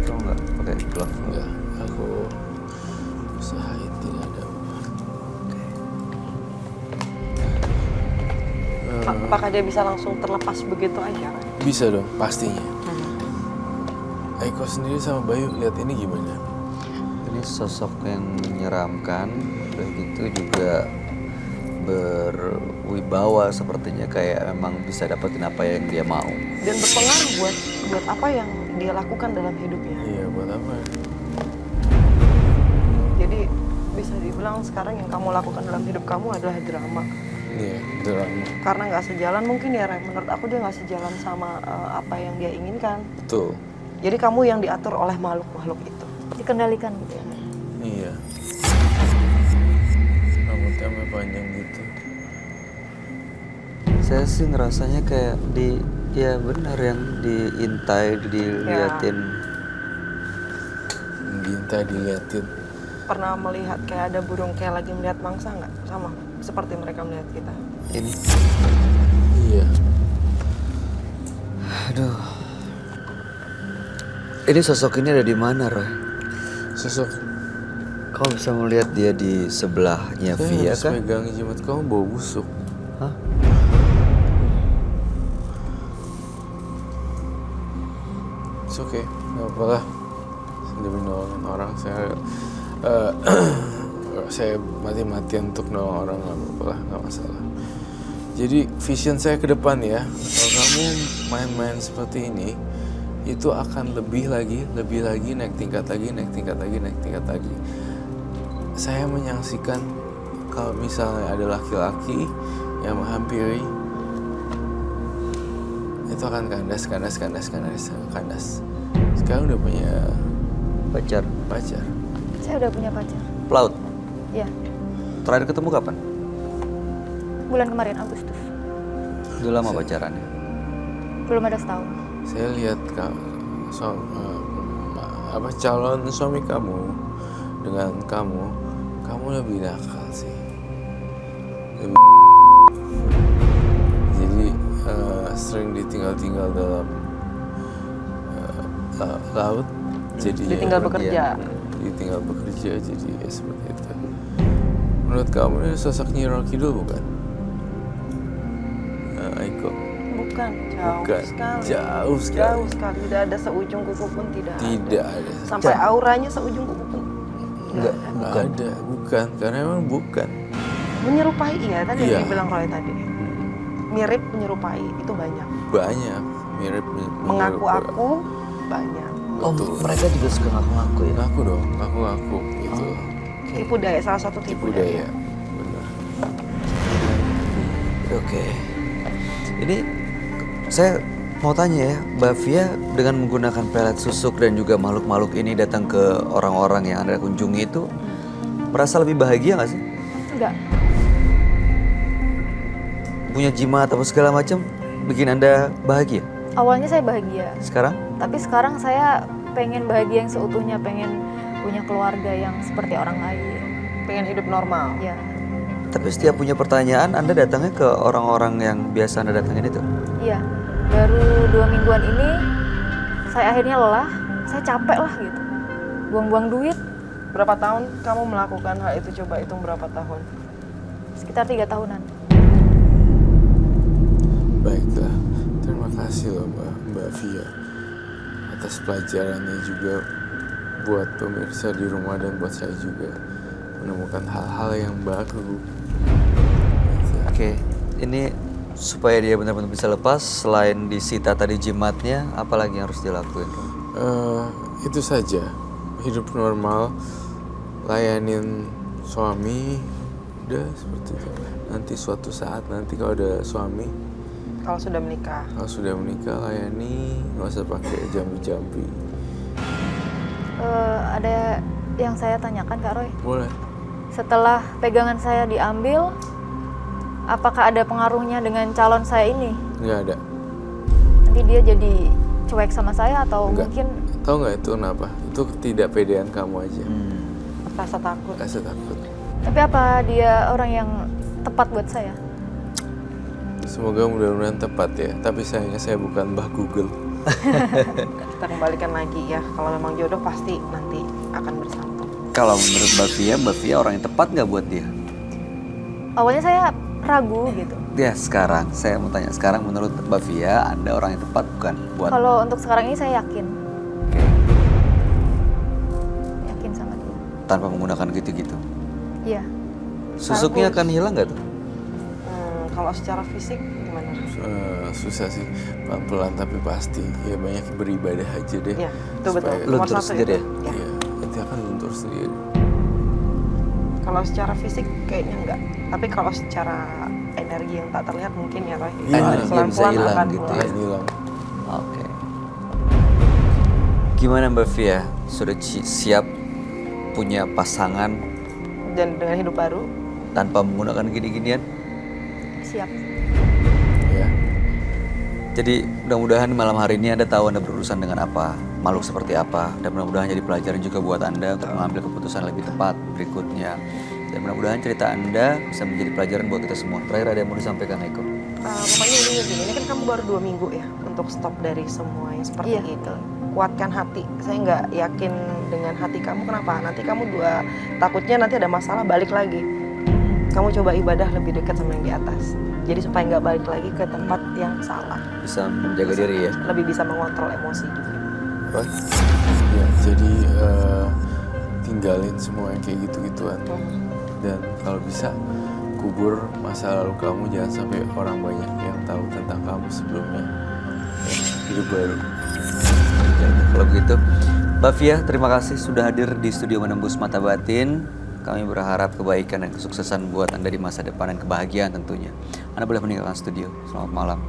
Kamu nggak pakai glove? Enggak, aku usahain tidak ada apa. Apakah dia bisa langsung terlepas begitu aja? Bisa dong, pastinya. Aiko sendiri sama Bayu lihat ini gimana? Ini sosok yang menyeramkan, udah gitu juga berwibawa sepertinya, kayak memang bisa dapetin apa yang dia mau. Dan berpengaruh buat apa yang dia lakukan dalam hidupnya. Iya, buat apa? Jadi bisa dibilang sekarang yang kamu lakukan dalam hidup kamu adalah drama. Iya, drama. Karena nggak sejalan mungkin ya, Ray. Menurut aku dia nggak sejalan sama apa yang dia inginkan. Betul. Jadi kamu yang diatur oleh makhluk-makhluk itu. Dikendalikan gitu ya. Iya. Rambutnya sampai panjang gitu. Saya sih ngerasanya kayak ya benar yang diintai, diliatin. Diintai, diliatin. Pernah melihat kayak ada burung kayak lagi melihat mangsa nggak? Sama seperti mereka melihat kita. Ini, Iya. aduh. Ini sosok ini ada di mana, Roy? Sosok. Kau bisa melihat dia di sebelahnya Saya Via harus kan? pegang jimat kamu bau busuk. Hah? It's okay, nggak apa lah. Demi nolongin orang, saya mati-matian untuk nolong orang, nggak apa-apa lah, nggak masalah. Jadi vision saya ke depan ya, kalau kamu main-main seperti ini, itu akan lebih lagi, naik tingkat lagi. Saya menyaksikan kalau misalnya ada laki-laki yang menghampiri, itu akan kandas. Sekarang udah punya Pacar. Saya udah punya pacar. Pelaut. Ya, Terakhir ketemu kapan? bulan kemarin Agustus. Udah lama pacarannya. Belum ada setahun. Saya lihat calon suami kamu dengan kamu lebih nakal sih. Jadi sering ditinggal dalam laut, jadi Ditinggal bekerja. ditinggal bekerja, jadi ya seperti itu. Menurut kamu ini sosok Nyi Roro Kidul bukan? Aiko. Bukan, Bukan. Jauh sekali. Jauh sekali, tidak ada seujung kuku pun tidak Tidak ada. Sampai auranya seujung kuku pun Enggak, bukan. Ada, bukan. Karena emang bukan. menyerupai. Iya, tadi Iya. yang dibilang Roy tadi. Mirip menyerupai itu banyak. Banyak mirip. Mengaku aku banyak. Oh, mereka juga suka ngaku-ngaku ya? Ngaku dong, ngaku gitu. Tipu daya, salah satu tipu Tipu daya. Benar. Oke. Ini saya mau tanya ya, Mbak Via dengan menggunakan pelet susuk dan juga makhluk-makhluk ini datang ke orang-orang yang Anda kunjungi itu merasa lebih bahagia nggak sih? Enggak. Punya jimat atau segala macam bikin Anda bahagia? Awalnya saya bahagia, Sekarang? tapi sekarang saya pengen bahagia yang seutuhnya, pengen punya keluarga yang seperti orang lain. Pengen hidup normal. Ya, Tapi setiap punya pertanyaan Anda datangnya ke orang-orang yang biasa Anda datangin itu? iya. Baru 2 mingguan ini saya akhirnya lelah, saya capek lah gitu. Buang-buang duit Berapa tahun kamu melakukan hal itu? Coba hitung berapa tahun? sekitar 3 tahunan. Baiklah, terima kasih loh Mbak Via atas pelajarannya juga buat pemirsa di rumah dan buat saya juga menemukan hal-hal yang baru. Oke, ini supaya dia benar-benar bisa lepas, selain disita tadi jimatnya, apalagi yang harus dilakuin? Itu saja, hidup normal, layanin suami, udah seperti itu. Nanti suatu saat nanti kalau ada suami, Kalau sudah menikah. kalau sudah menikah layani, nggak usah pakai jambi-jambi. Ada yang saya tanyakan Kak Roy. Boleh. Setelah pegangan saya diambil, apakah ada pengaruhnya dengan calon saya ini? Nggak ada. Nanti dia jadi cuek sama saya atau Enggak. mungkin Tahu nggak itu kenapa? Itu ketidakpedean kamu aja. Rasa takut. Rasa takut. tapi apa dia orang yang tepat buat saya? Semoga mudah-mudahan tepat ya. Tapi sayangnya saya bukan Mbah Google. Kita kembalikan lagi ya. Kalau memang jodoh pasti nanti akan bersatu. Kalau menurut Mbak Via orang yang tepat nggak buat dia? Awalnya saya ragu gitu. Ya sekarang, saya mau tanya sekarang menurut Mbak Via, Anda orang yang tepat bukan buat? Kalau untuk sekarang ini saya yakin. Oke. Yakin sama dia. Tanpa menggunakan gitu-gitu. Iya. Susuknya Bagus. akan hilang nggak tuh? Kalau secara fisik gimana? Susah sih, pelan-pelan tapi pasti. Ya banyak beribadah aja deh. Iya, itu betul. Supaya- Nomor Luntur satu sendiri itu. ya? Iya, nanti akan luntur sendiri. Kalau secara fisik kayaknya enggak. Tapi kalau secara energi yang tak terlihat mungkin ya Roy. Iya, Pelan-pelan bisa hilang akan gitu mulai. ya. Akan hilang. Oke. Gimana Mbak Via? Sudah siap punya pasangan Dan dengan hidup baru. tanpa menggunakan gini-ginian? Siap. Ya. Jadi mudah-mudahan malam hari ini Anda tahu Anda berurusan dengan apa, makhluk seperti apa, dan mudah-mudahan jadi pelajaran juga buat Anda untuk mengambil keputusan lebih tepat berikutnya. Dan mudah-mudahan cerita Anda bisa menjadi pelajaran buat kita semua. Terakhir ada yang mau disampaikan Eko? Pokoknya ini kan kamu baru 2 minggu ya untuk stop dari semua yang seperti Iya. itu. Kuatkan hati. Saya nggak yakin dengan hati kamu. Kenapa? Nanti kamu takutnya nanti ada masalah balik lagi. Kamu coba ibadah lebih dekat sama yang di atas. Jadi supaya nggak balik lagi ke tempat yang salah. Bisa menjaga diri ya? Lebih bisa mengontrol emosi juga. Roy? Ya, jadi tinggalin semua yang kayak gitu-gituan. Dan kalau bisa kubur masa lalu kamu, jangan sampai orang banyak yang tahu tentang kamu sebelumnya. Ya, hidup baru. Kalau begitu, Mbak Fia, terima kasih sudah hadir di studio Menembus Mata Batin. Kami berharap kebaikan dan kesuksesan buat Anda di masa depan dan kebahagiaan tentunya. Anda boleh meninggalkan studio. Selamat malam.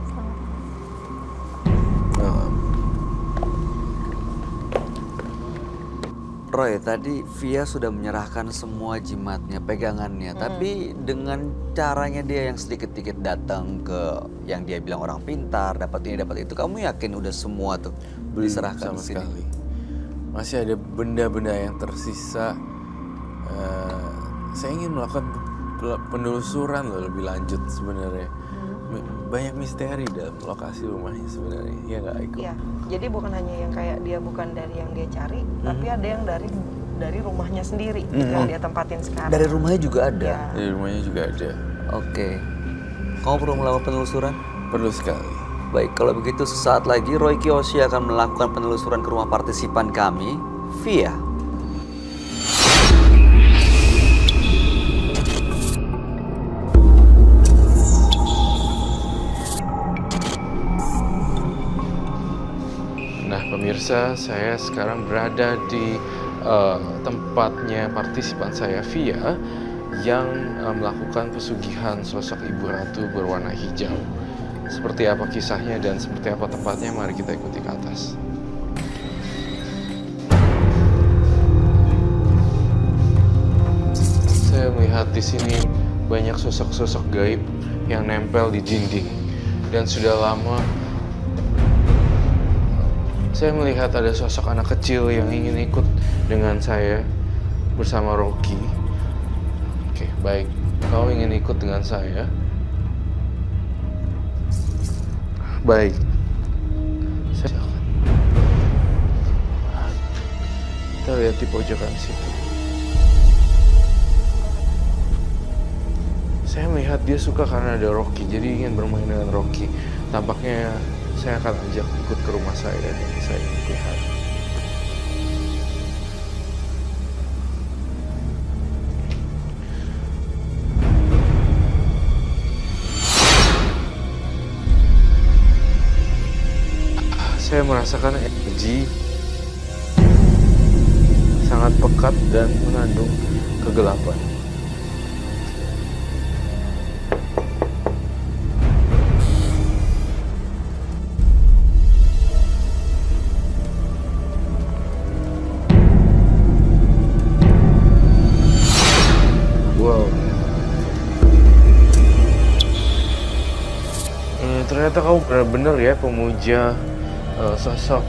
Roy, tadi Via sudah menyerahkan semua jimatnya, pegangannya. Tapi dengan caranya dia yang sedikit-sedikit datang ke yang dia bilang orang pintar, dapat ini, dapat itu. Kamu yakin udah semua tuh diserahkan sama ke sini? sekali. Masih ada benda-benda yang tersisa. Saya ingin melakukan penelusuran loh lebih lanjut sebenarnya. Banyak misteri dalam lokasi rumahnya sebenarnya, ya nggak Aiko? Iya, jadi bukan hanya yang kayak dia bukan dari yang dia cari, tapi ada yang dari rumahnya sendiri yang dia tempatin sekarang. Dari rumahnya juga ada? Iya. Di rumahnya juga ada. Oke. Kamu perlu melakukan penelusuran? Perlu sekali. Baik, kalau begitu sesaat lagi Roy Kiyoshi akan melakukan penelusuran ke rumah partisipan kami, Via. Nah pemirsa, saya sekarang berada di tempatnya partisipan saya Via yang melakukan pesugihan sosok Ibu Ratu berwarna hijau. Seperti apa kisahnya dan seperti apa tempatnya, mari kita ikuti ke atas. Saya melihat di sini banyak sosok-sosok gaib yang nempel di dinding dan sudah lama saya melihat ada sosok anak kecil yang ingin ikut dengan saya bersama Rocky. Oke, baik. Kau ingin ikut dengan saya? Baik. Kita lihat di pojokan situ. Saya melihat dia suka karena ada Rocky, jadi ingin bermain dengan Rocky. Tampaknya saya akan ajak ikut ke rumah saya dan saya ingin pelihara. Saya merasakan energi sangat pekat dan mengandung kegelapan. Wow. Ternyata kamu benar-benar ya pemuja sosok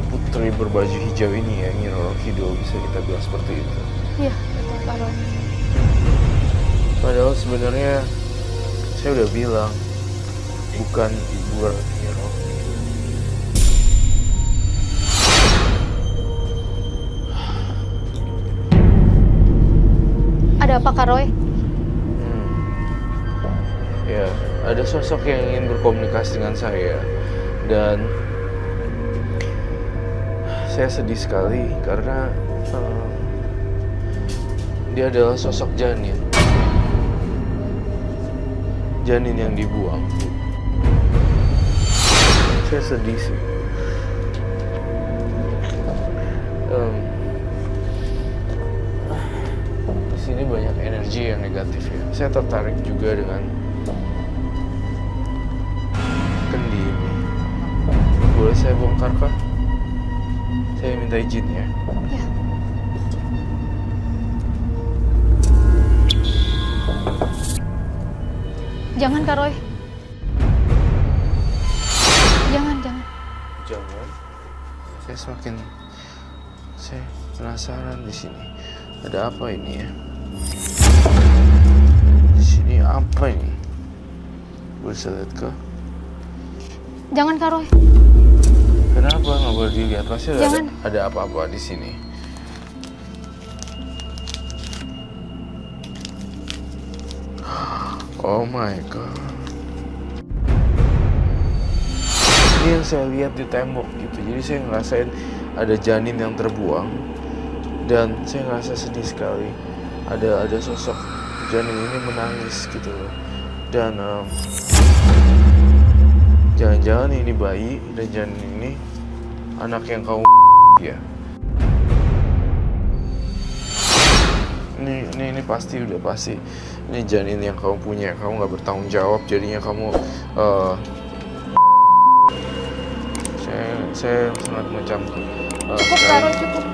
putri berbaju hijau ini ya, Nyi Roro Kidul, bisa kita bilang seperti itu. Iya, betul Kak Roy. Padahal sebenarnya saya udah bilang bukan Ibu Nyi Roro. Ada apa Kak Roy? Ya, ada sosok yang ingin berkomunikasi dengan saya dan saya sedih sekali karena dia adalah sosok janin yang dibuang. Saya sedih sih. Di sini banyak energi yang negatif ya. Saya tertarik juga dengan kendi ini. Boleh saya bongkar kah? Saya minta izin ya. Ya. Jangan Kak Roy. Jangan. Jangan. Saya penasaran di sini. Ada apa ini ya? Di sini apa ini? Boleh saya lihat kah? Jangan Kak Roy. Kenapa nggak boleh dilihat? Pasti Jangan. ada apa-apa di sini. Oh my god. Ini yang saya lihat di tembok gitu. Jadi saya ngerasain ada janin yang terbuang dan saya ngerasa sedih sekali. Ada sosok janin ini menangis gitu loh. Dan jangan-jangan ini bayi dan janin ini anak yang kamu ya. Ini pasti udah pasti. Ini janin yang kamu punya. Kamu nggak bertanggung jawab, jadinya kamu. Saya sangat mencampur. Cukup Kak Roy, cukup.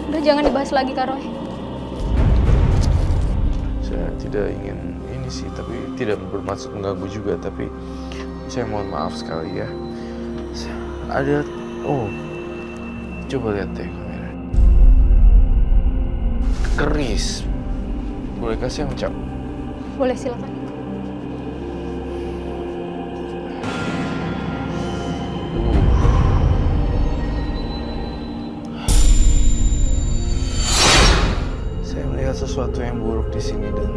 Udah jangan dibahas lagi Kak Roy. Saya tidak ingin ini sih, tapi tidak bermaksud mengganggu juga, tapi saya mohon maaf sekali ya. Ada, coba lihat deh kamera. Keris. Bolehkah saya ucap? Boleh silakan. Saya melihat sesuatu yang buruk di sini dan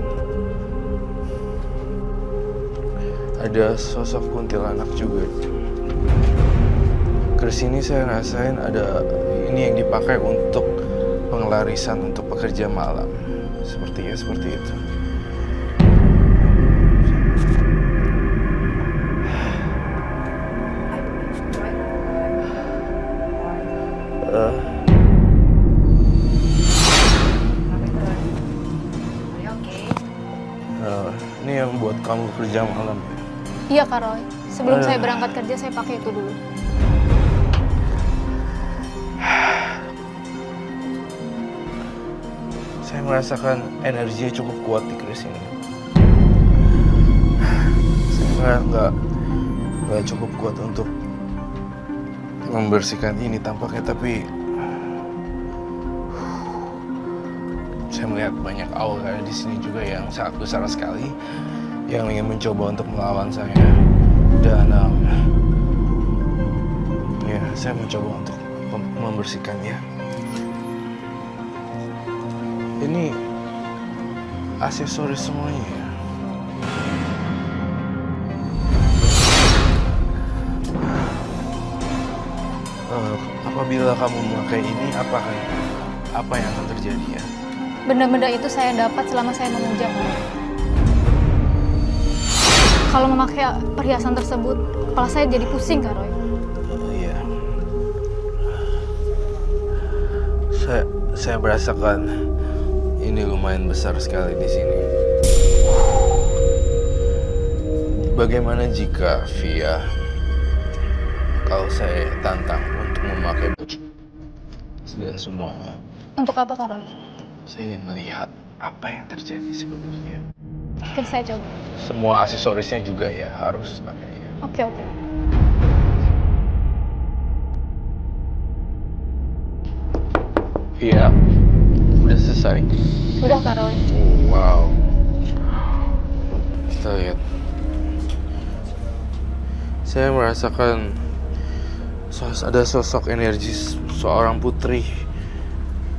ada sosok kuntilanak juga. Keris ini saya rasain ada ini yang dipakai untuk pengelarisan untuk pekerja malam. Sepertinya seperti itu. Ini yang buat kamu kerja malam ya? Iya Kak Roy, sebelum saya berangkat kerja saya pakai itu dulu. Saya merasakan energinya cukup kuat di keris ini. Saya nggak cukup kuat untuk membersihkan ini tampaknya, tapi saya melihat banyak aura di sini juga yang sangat besar sekali yang ingin mencoba untuk melawan saya. Dan ya, saya mencoba untuk membersihkannya. Ini aksesoris semuanya ya. Apabila kamu memakai ini, apa yang akan terjadi ya? Benda-benda itu saya dapat selama saya meminjam. Kalau memakai perhiasan tersebut, kepala saya jadi pusing Kak Roy. Iya. Saya merasakan ini lumayan besar sekali di sini. Bagaimana jika Via, kalau saya tantang untuk memakai dan semuanya? Untuk apa Kak Roy? Saya ingin melihat apa yang terjadi sebenarnya. Mungkin saya coba. Semua aksesorisnya juga ya harus pakainya. Oke. Iya, udah selesai. Udah Kak Roy. Wow. Kita lihat. Saya merasakan ada sosok energi seorang putri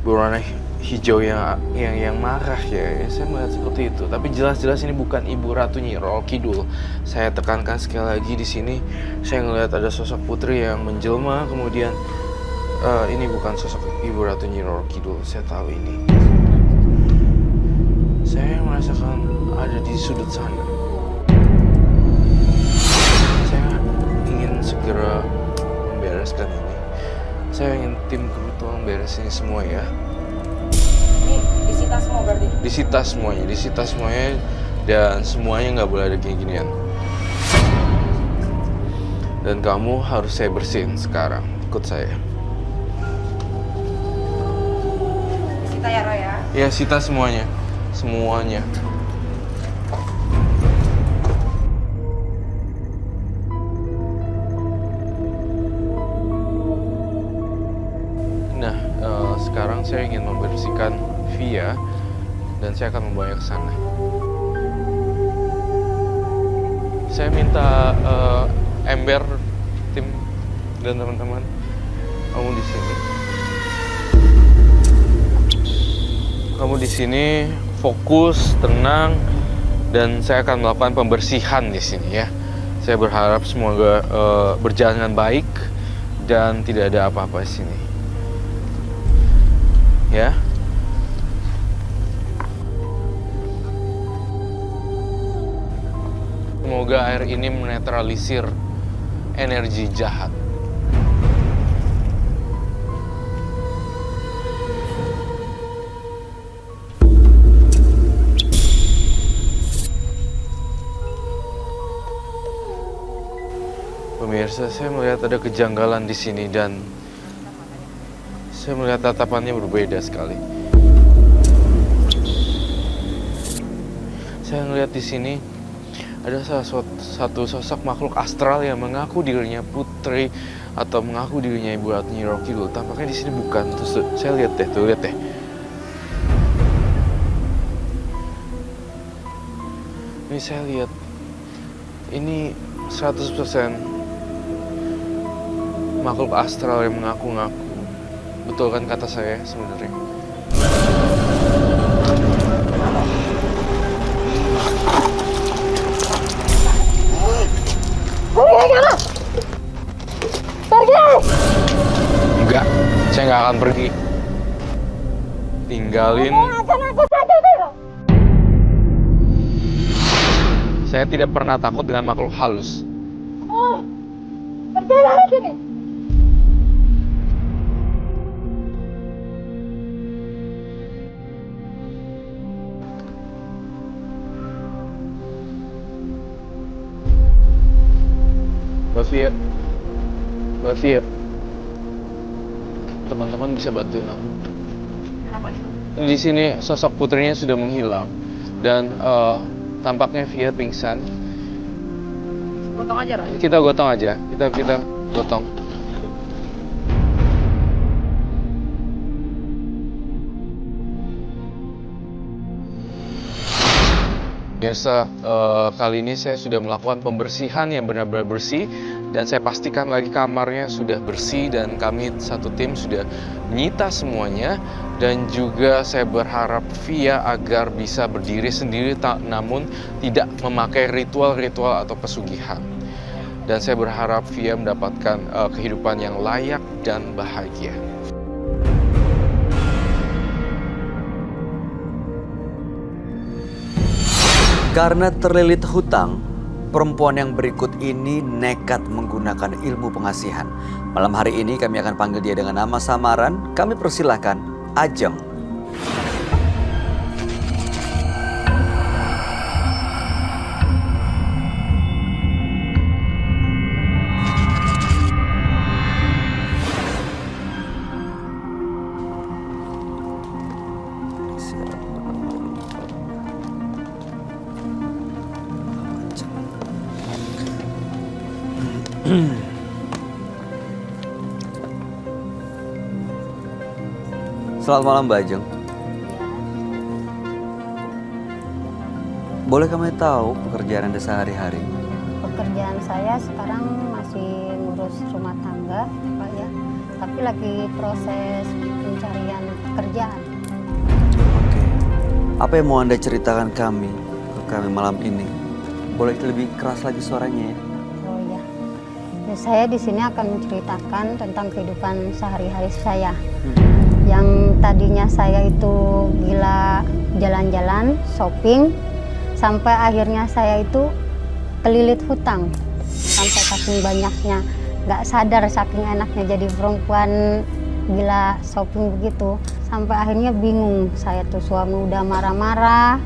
berwarna hijau yang marah ya. Saya melihat seperti itu. Tapi jelas-jelas ini bukan Ibu Ratu Nyi Roro Kidul. Saya tekankan sekali lagi di sini. Saya melihat ada sosok putri yang menjelma. Kemudian ini bukan sosok Ibu Ratu Nyi Roro Kidul. Saya tahu ini. Saya merasakan ada di sudut sana. Saya ingin segera membereskan ini. Saya ingin tim kru tolong beresin semua ya. Ini disita semua berarti? Disita semuanya dan semuanya nggak boleh ada gini-ginian. Dan kamu harus saya bersihin sekarang. Ikut saya. Disita ya Roy ya? Ya, sita semuanya. Semuanya. Nah, sekarang saya ingin membersihkan Via dan saya akan membawanya ke sana. Saya minta Ember, tim dan teman-teman, kamu di sini. Kamu di sini fokus, tenang, dan saya akan melakukan pembersihan di sini ya. Saya berharap semoga berjalan dengan baik dan tidak ada apa-apa di sini. Ya. Semoga air ini menetralisir energi jahat Pemirsa, saya melihat ada kejanggalan di sini dan saya melihat tatapannya berbeda sekali. Saya melihat di sini ada satu sosok makhluk astral yang mengaku dirinya putri atau mengaku dirinya ibu Nyi Roro Kidul. Tampaknya di sini bukan. Terus saya lihat deh, lihat deh. Ini saya lihat, ini 100% makhluk astral yang mengaku-ngaku. Betul kan kata saya sebenarnya? Enggak, saya nggak akan pergi. Tinggalin. Saya tidak pernah takut dengan makhluk halus. Mbak Fia, teman-teman bisa bantuin aku. Di sini sosok putrinya sudah menghilang dan tampaknya Fia pingsan. Gotong aja, Ray. Kita gotong aja, kita gotong. Biasa kali ini saya sudah melakukan pembersihan yang benar-benar bersih dan saya pastikan lagi kamarnya sudah bersih dan kami satu tim sudah menyita semuanya dan juga saya berharap Fia agar bisa berdiri sendiri namun tidak memakai ritual-ritual atau pesugihan. Dan saya berharap Fia mendapatkan kehidupan yang layak dan bahagia. Karena terlilit hutang, perempuan yang berikut ini nekat menggunakan ilmu pengasihan. Malam hari ini kami akan panggil dia dengan nama samaran. Kami persilahkan Ajeng. Selamat malam Mbak Ajeng. Boleh kami tahu pekerjaan Anda sehari-hari? Pekerjaan saya sekarang masih ngurus rumah tangga, Pak ya. Tapi lagi proses pencarian pekerjaan. Oke. Apa yang mau Anda ceritakan ke kami malam ini? Boleh lebih keras lagi suaranya ya? Oh ya. Saya di sini akan menceritakan tentang kehidupan sehari-hari saya. Yang tadinya saya itu gila jalan-jalan, shopping, sampai akhirnya saya itu kelilit hutang. Sampai saking banyaknya, nggak sadar saking enaknya jadi perempuan gila shopping begitu. Sampai akhirnya bingung, saya tuh suami udah marah-marah,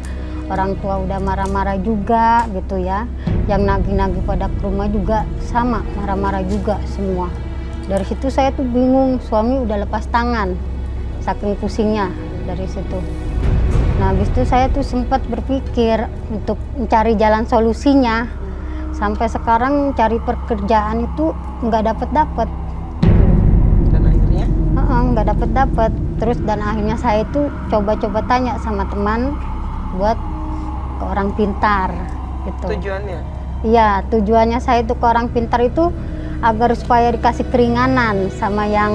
orang tua udah marah-marah juga gitu ya. Yang nagih-nagih pada ke rumah juga sama, marah-marah juga semua. Dari situ saya tuh bingung, suami udah lepas tangan. Saking pusingnya dari situ. Nah, habis itu saya tuh sempat berpikir untuk mencari jalan solusinya. Sampai sekarang cari pekerjaan itu nggak dapet. Dan akhirnya? Nggak dapet. Terus dan akhirnya saya itu coba-coba tanya sama teman buat ke orang pintar gitu. Tujuannya? Iya, tujuannya saya itu ke orang pintar itu agar supaya dikasih keringanan sama yang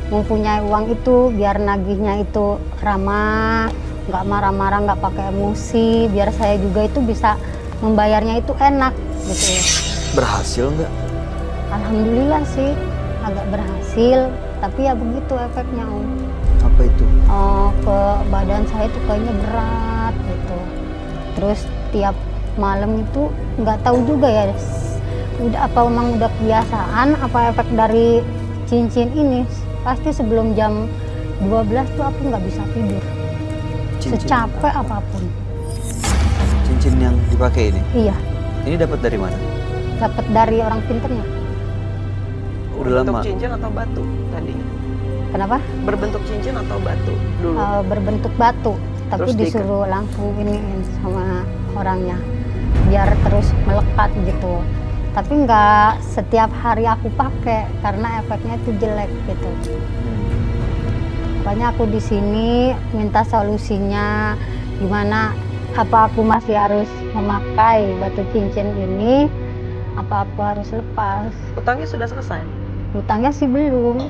mempunyai uang itu, biar nagihnya itu ramah, nggak marah-marah, nggak pakai emosi, biar saya juga itu bisa membayarnya itu enak gitu ya. Berhasil nggak? Alhamdulillah sih agak berhasil, tapi ya begitu efeknya Om. Apa itu? Ke badan saya tuh kayaknya berat gitu. Terus tiap malam itu nggak tahu juga ya, udah apa memang udah kebiasaan, apa efek dari cincin ini. Pasti sebelum jam 12 tuh aku nggak bisa tidur. Cincin Secapek apapun. Cincin yang dipakai ini? Iya, Ini dapat dari mana? dapat dari orang pinternya. Udah Berbentuk lama. cincin atau batu tadinya? Kenapa? Berbentuk cincin atau batu dulu? Berbentuk batu, tapi Terus diikat. disuruh langsung iniin sama orangnya biar terus melekat gitu. Tapi nggak setiap hari aku pakai karena efeknya itu jelek gitu. Makanya aku di sini minta solusinya gimana, apa aku masih harus memakai batu cincin ini, apa aku harus lepas. Utangnya sudah selesai? Hutangnya sih belum,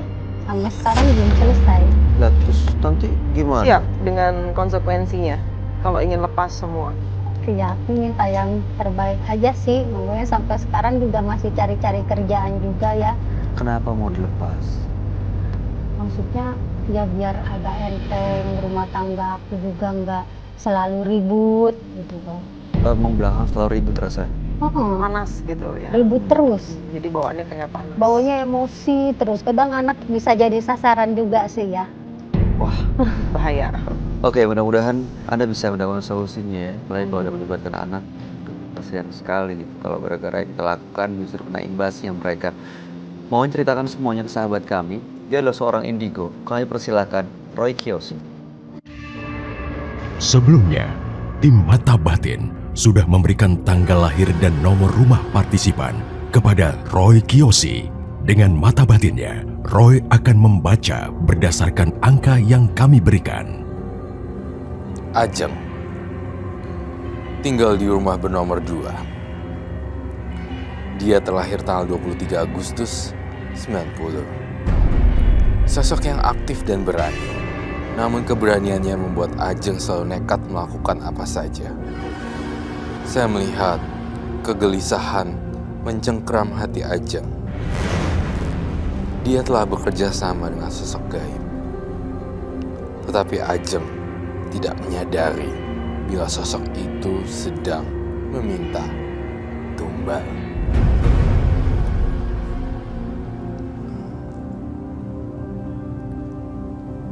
sampai sekarang belum selesai. Lah terus nanti gimana? Siap dengan konsekuensinya kalau ingin lepas semua. Iya, aku minta yang terbaik aja sih. Makanya sampai sekarang juga masih cari-cari kerjaan juga ya. Kenapa mau dilepas? Maksudnya ya biar agak enteng, rumah tangga aku juga nggak selalu ribut gitu kan. Emang belakang selalu ribut rasanya. Panas gitu ya. Ribut terus, Jadi bawaannya kayak panas. baunya emosi terus. Kadang anak bisa jadi sasaran juga sih ya. Wah. Bahaya. Oke, mudah-mudahan Anda bisa mendapatkan solusinya ya. Apalagi kalau ada melibatkan anak. Kasihan sekali gitu. Kalau gara-gara yang kita lakukan justru kena imbasnya mereka. Mau ceritakan semuanya ke sahabat kami. Dia adalah seorang indigo. Kami persilahkan Roy Kiyoshi. Sebelumnya, tim Mata Batin sudah memberikan tanggal lahir dan nomor rumah partisipan kepada Roy Kiyoshi. Dengan mata batinnya, Roy akan membaca berdasarkan angka yang kami berikan. Ajeng tinggal di rumah bernomor 2. Dia terlahir tanggal 23 Agustus 90. Sosok yang aktif dan berani. Namun keberaniannya membuat Ajeng selalu nekat melakukan apa saja. Saya melihat kegelisahan mencengkram hati Ajeng. Dia telah bekerja sama dengan sosok gaib. Tetapi Ajeng tidak menyadari bila sosok itu sedang meminta tumbal.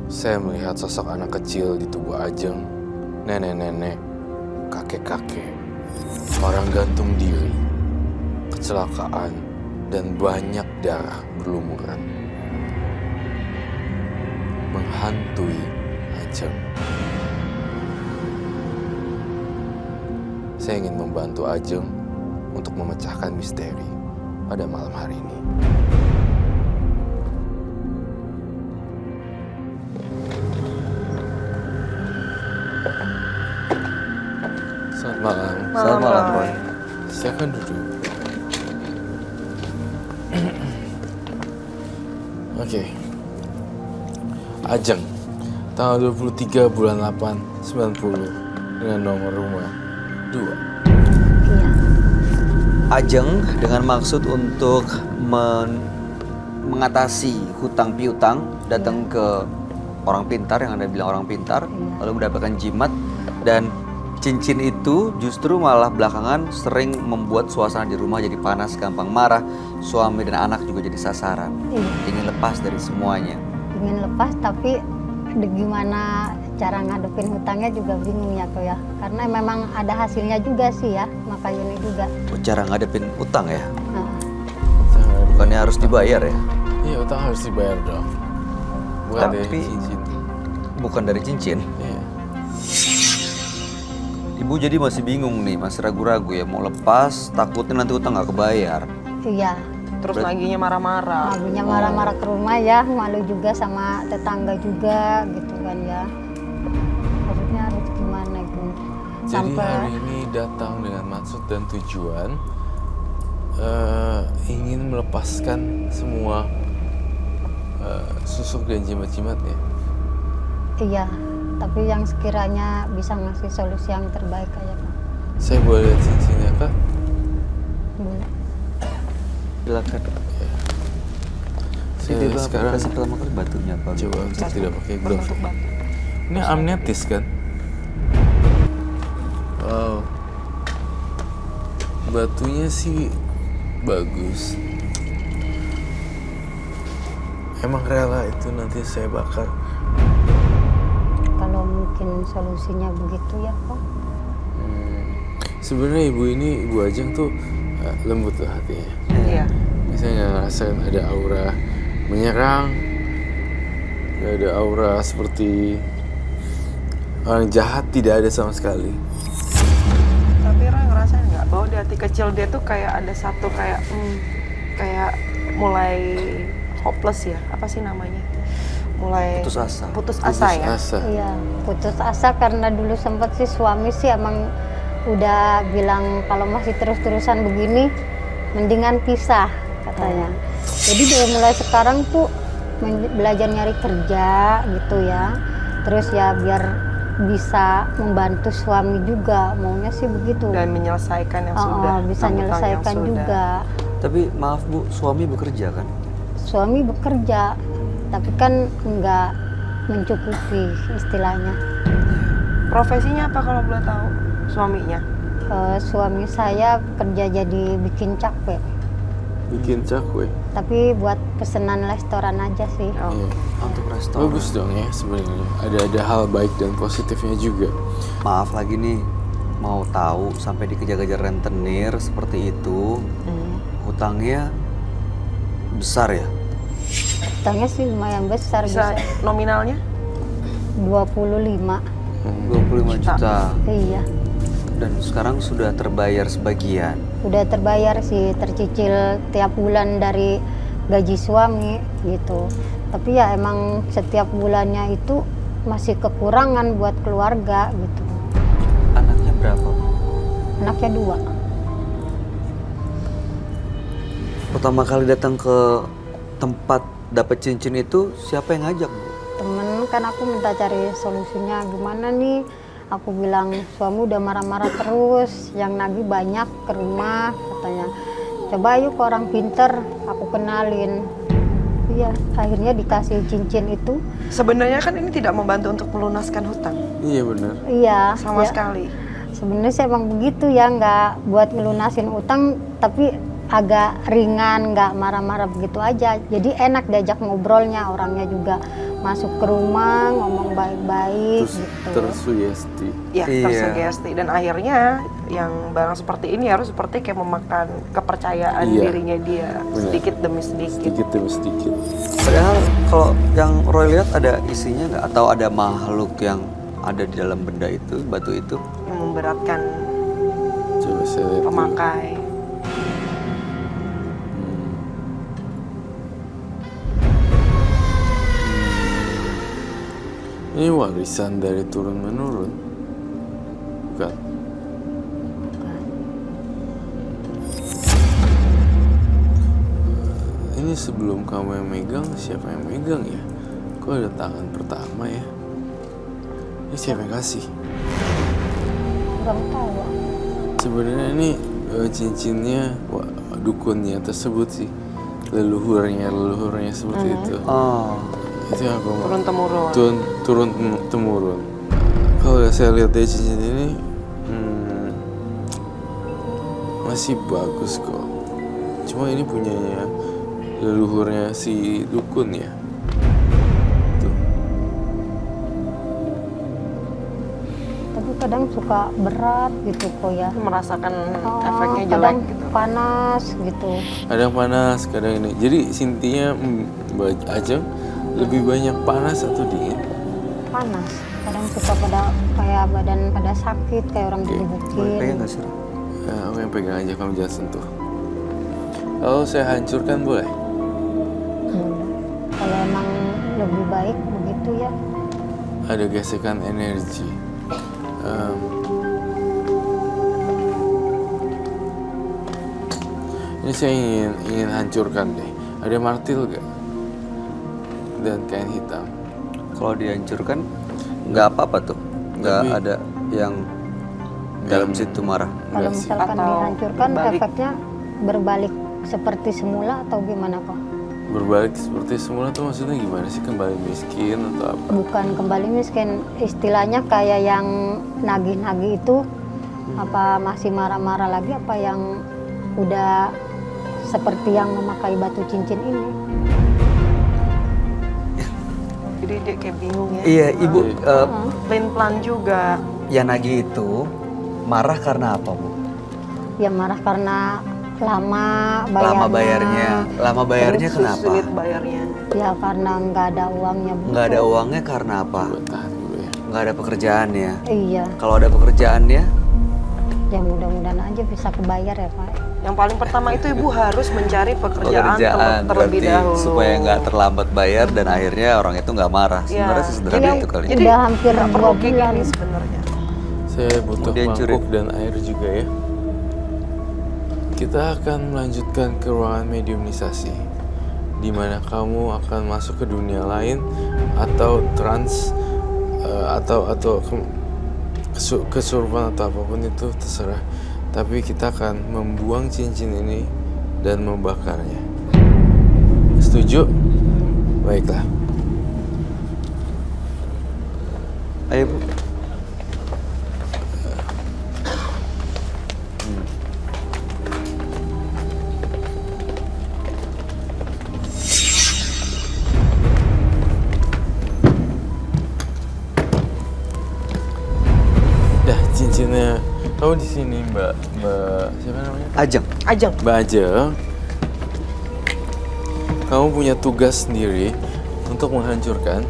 Saya melihat sosok anak kecil di tubuh Ajeng, nenek-nenek, kakek-kakek, orang gantung diri, kecelakaan, dan banyak darah berlumuran. Menghantui Ajeng. Saya ingin membantu Ajeng untuk memecahkan misteri pada malam hari ini. Selamat malam. Selamat malam, Roy. Silakan duduk. Oke. Ajeng, tanggal 23 bulan 8 90 dengan nomor rumah 2. Iya. Ajeng dengan maksud untuk mengatasi hutang piutang datang ke orang pintar yang Anda bilang orang pintar, lalu mendapatkan jimat, dan cincin itu justru malah belakangan sering membuat suasana di rumah jadi panas, gampang marah, suami dan anak juga jadi sasaran. Iya. Ingin lepas dari semuanya. Ingin lepas tapi gimana cara ngadepin hutangnya juga bingung ya kok ya. Karena memang ada hasilnya juga sih ya, makanya ini juga. Cara ngadepin utang ya, Nah, bukannya harus dibayar ya, Iya, utang harus dibayar dong. Bukan dari Tapi- cincin. bukan dari cincin. Iya. Ibu jadi masih bingung nih, masih ragu-ragu ya mau lepas, takutnya nanti utang nggak kebayar. iya. Terus naginya marah-marah. Malunya marah-marah ke rumah ya, malu juga sama tetangga juga gitu kan ya. Maksudnya harus gimana gitu. Jadi hari ini datang dengan maksud dan tujuan ingin melepaskan semua susuk dan jimat-jimatnya. Iya, tapi yang sekiranya bisa ngasih solusi yang terbaik aja Pak. Saya boleh lihat cincinnya, Kak? Boleh. Silakan. Saya Jadi sekarang kasih pertama kali batunya Pak. coba untuk tidak pakai glove. Berbentuk batu. Ini amnetis kan? Wow. Batunya sih bagus. Emang rela itu nanti saya bakar. Kalau mungkin solusinya begitu ya Pak. Sebenarnya ibu Ajeng tuh lembut loh hatinya. Iya. Saya nggak ngerasain ada aura menyerang, nggak ada aura seperti orang jahat, tidak ada sama sekali. Tapi Ra ngerasain nggak bahwa di hati kecil dia tuh kayak ada satu kayak kayak mulai hopeless ya, apa sih namanya? Mulai Putus asa. Putus asa ya. Asa. Iya, putus asa karena dulu sempat sih suami sih emang udah bilang kalau masih terus-terusan begini mendingan pisah katanya. Jadi dari mulai sekarang tuh belajar nyari kerja gitu ya. Terus ya biar bisa membantu suami juga, maunya sih begitu. Dan menyelesaikan yang sudah. Bisa hutang-hutang yang menyelesaikan sudah. juga. Tapi maaf Bu, suami bekerja kan? Suami bekerja, tapi kan nggak mencukupi istilahnya. Profesinya apa kalau boleh tahu suaminya? Suami saya kerja jadi bikin cakwe, Bikin cakwe. tapi buat pesanan restoran aja sih. Oh. Iya. Untuk restoran. Bagus dong ya sebenarnya. Ada hal baik dan positifnya juga. Maaf lagi nih, mau tahu sampai dikejar-kejar rentenir seperti itu, hutangnya besar ya? Hutangnya sih lumayan besar, Bisa bisa nominalnya? 25. 25 juta. Iya, Dan sekarang sudah terbayar sebagian. udah terbayar sih, tercicil tiap bulan dari gaji suami gitu. Tapi ya emang setiap bulannya itu masih kekurangan buat keluarga gitu. Anaknya berapa? Anaknya 2. Pertama kali datang ke tempat dapat cincin itu siapa yang ngajak, Bu? Temen kan aku minta cari solusinya gimana nih. Aku bilang suami udah marah-marah terus, yang nagih banyak ke rumah katanya. Coba yuk ke orang pinter, aku kenalin. Iya, akhirnya dikasih cincin itu. Sebenarnya kan ini tidak membantu untuk melunaskan hutang Iya benar. Iya, sama ya, sekali. sebenarnya sih emang begitu ya, nggak buat ngelunasin utang, tapi agak ringan, nggak marah-marah begitu aja. Jadi enak diajak ngobrolnya, orangnya juga masuk ke rumah ngomong baik-baik Terus gitu. tersugesti. Ya, Iya. tersugesti. Dan akhirnya yang barang seperti ini harus seperti kayak memakan kepercayaan Iya. dirinya dia Benar. sedikit demi sedikit. Sedikit demi sedikit. Padahal kalau yang Roy lihat ada isinya nggak? Atau ada makhluk yang ada di dalam benda itu, batu itu? Yang memberatkan Coba saya lihat dulu. pemakai. Ini warisan dari turun menurun. Bukan. Ini sebelum kamu yang megang, siapa yang megang ya? Kok ada tangan pertama ya? Ini siapa yang kasih? Kurang tahu. Sebenarnya ini cincinnya, dukunnya tersebut sih. Leluhurnya seperti itu. Oh, Itu yang aku mau. Turun-temurun. Turun temurun. Kalau saya lihat dari cincin ini masih bagus kok. Cuma ini punyanya leluhurnya si dukun ya. Tuh. Tapi kadang suka berat gitu kok ya. Merasakan Oh, efeknya kadang jelek gitu. panas gitu. Kadang panas, kadang ini. Jadi intinya Mbak Ajeng lebih banyak panas atau dingin? Panas. Kadang suka pada kayak badan pada sakit, kayak orang Oke. boleh digebukin. pegang nggak sih? Roy? Ya, aku yang pegang aja, kamu jangan sentuh. Kalau saya hancurkan boleh? Kalau emang lebih baik begitu ya. Ada gesekan energi. Ini saya ingin hancurkan deh. Ada martil gak? Dan kain hitam. Kalau dihancurkan nggak apa-apa tuh, nggak Tapi- ada yang dalam situ marah. Kalau Enggak sih. misalkan Atau dihancurkan, berbalik. efeknya berbalik seperti semula atau gimana kok? Berbalik seperti semula tuh maksudnya gimana sih? Kembali miskin atau apa? Bukan kembali miskin, istilahnya kayak yang nagih-nagih itu apa masih marah-marah lagi, apa yang udah seperti yang memakai batu cincin ini. Jadi dia kayak bingung ya. Iya, Ibu, Plan juga. yang nagih itu marah karena apa, Bu? Ya marah karena lama Lama bayarnya. Lama bayarnya Terus kenapa? sulit bayarnya. Ya karena nggak ada uangnya, Bu. Nggak ada uangnya karena apa? Gue tahan dulu ya. Nggak ada pekerjaannya. Iya, Kalau ada pekerjaannya, ya mudah-mudahan aja bisa kebayar ya Pak. Yang paling pertama itu ibu harus mencari pekerjaan terlebih berarti dahulu. supaya nggak terlambat bayar dan akhirnya orang itu nggak marah. Iya. Sebenarnya sesederhana itu kali. Jadi Udah hampir nggak 2 perlu kayak bulan. gini sebenarnya. Saya butuh Kemudian mangkuk dan air juga ya. Kita akan melanjutkan ke ruangan mediumisasi, di mana kamu akan masuk ke dunia lain atau trans atau kesurupan atau apapun itu terserah. Tapi kita akan membuang cincin ini dan membakarnya. Setuju? Baiklah. Ayo Bu. Dah cincinnya. Kamu di sini Mbak siapa namanya? Ajeng. Ajeng. Mbak Ajeng, kamu punya tugas sendiri untuk menghancurkan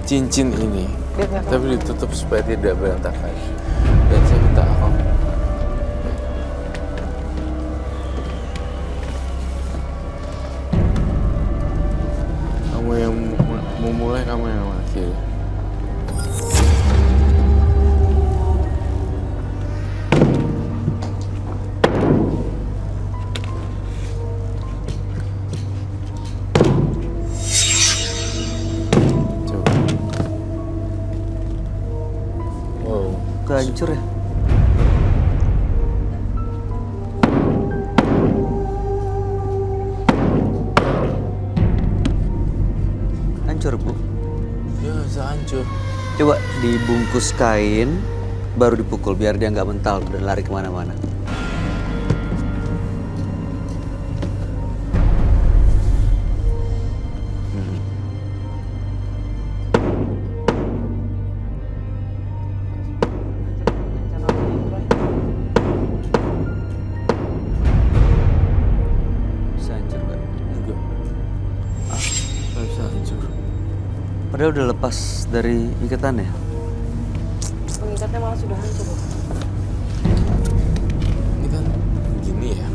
cincin ini. Biar nggak Tapi ditutup supaya tidak berantakan. Dan saya minta kamu. Kamu yang memulai, kamu yang mengakhiri. Coba. Wow. Udah hancur ya? Hancur Bu. Ya bisa hancur. Coba dibungkus kain, baru dipukul biar dia nggak mental dan lari kemana-mana. Bisa hancur nggak? Enggak. Nggak bisa hancur. Padahal udah lepas dari ikatannya. Pengikatnya malah sudah hancur. Ini kan gini ya.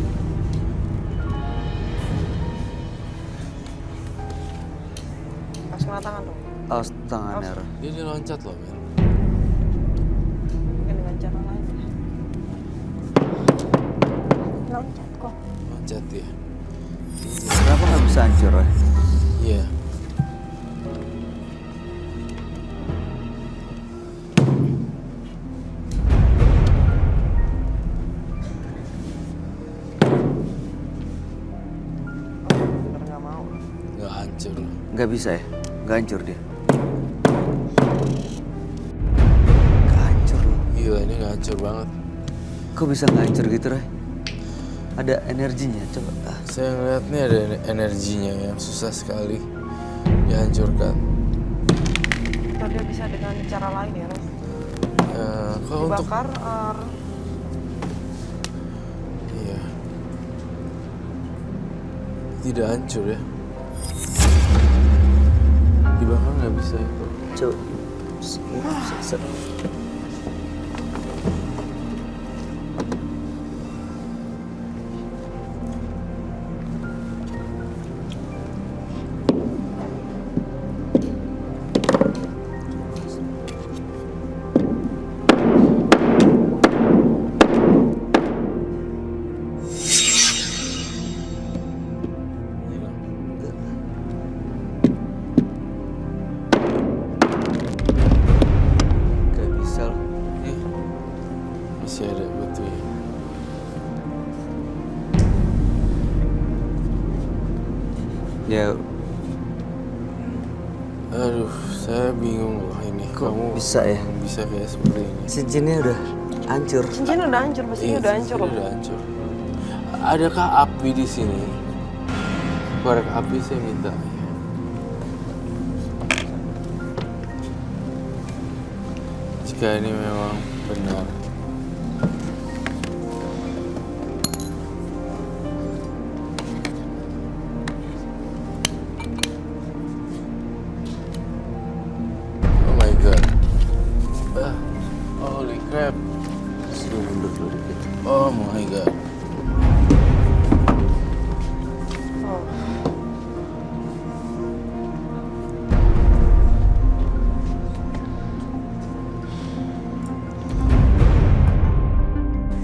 Pas kena tangan dong. Awas tangannya. Ra. Dia loncat loh, men. Mungkin dengan cara lain. Loncat kok. Loncat dia. Kenapa nggak bisa hancur ya? Iya. Bener nggak mau. Nggak hancur loh. Nggak bisa ya? Nggak hancur dia. Nggak hancur loh. Gila, ini nggak hancur banget. Kok bisa nggak hancur gitu, Ray? Ada energinya, coba. Saya ngeliat nih ada energinya yang susah sekali dihancurkan. Atau dia bisa dengan cara lain ya, Ros? Kalau untuk Dibakar, iya tidak hancur ya. Dibakar nggak bisa ya. Coba. Nggak bisa loh. Nih, masih ada batunya. Ya, Aduh, saya bingung loh ini. Kok Kamu bisa ya? bisa kayak seperti ini. cincinnya udah hancur. cincinnya udah hancur, besinya udah hancur cincinnya loh. udah hancur. Adakah api di sini? Korek api saya minta. Jika ini memang benar. dulu dikit. Oh my god. Oh.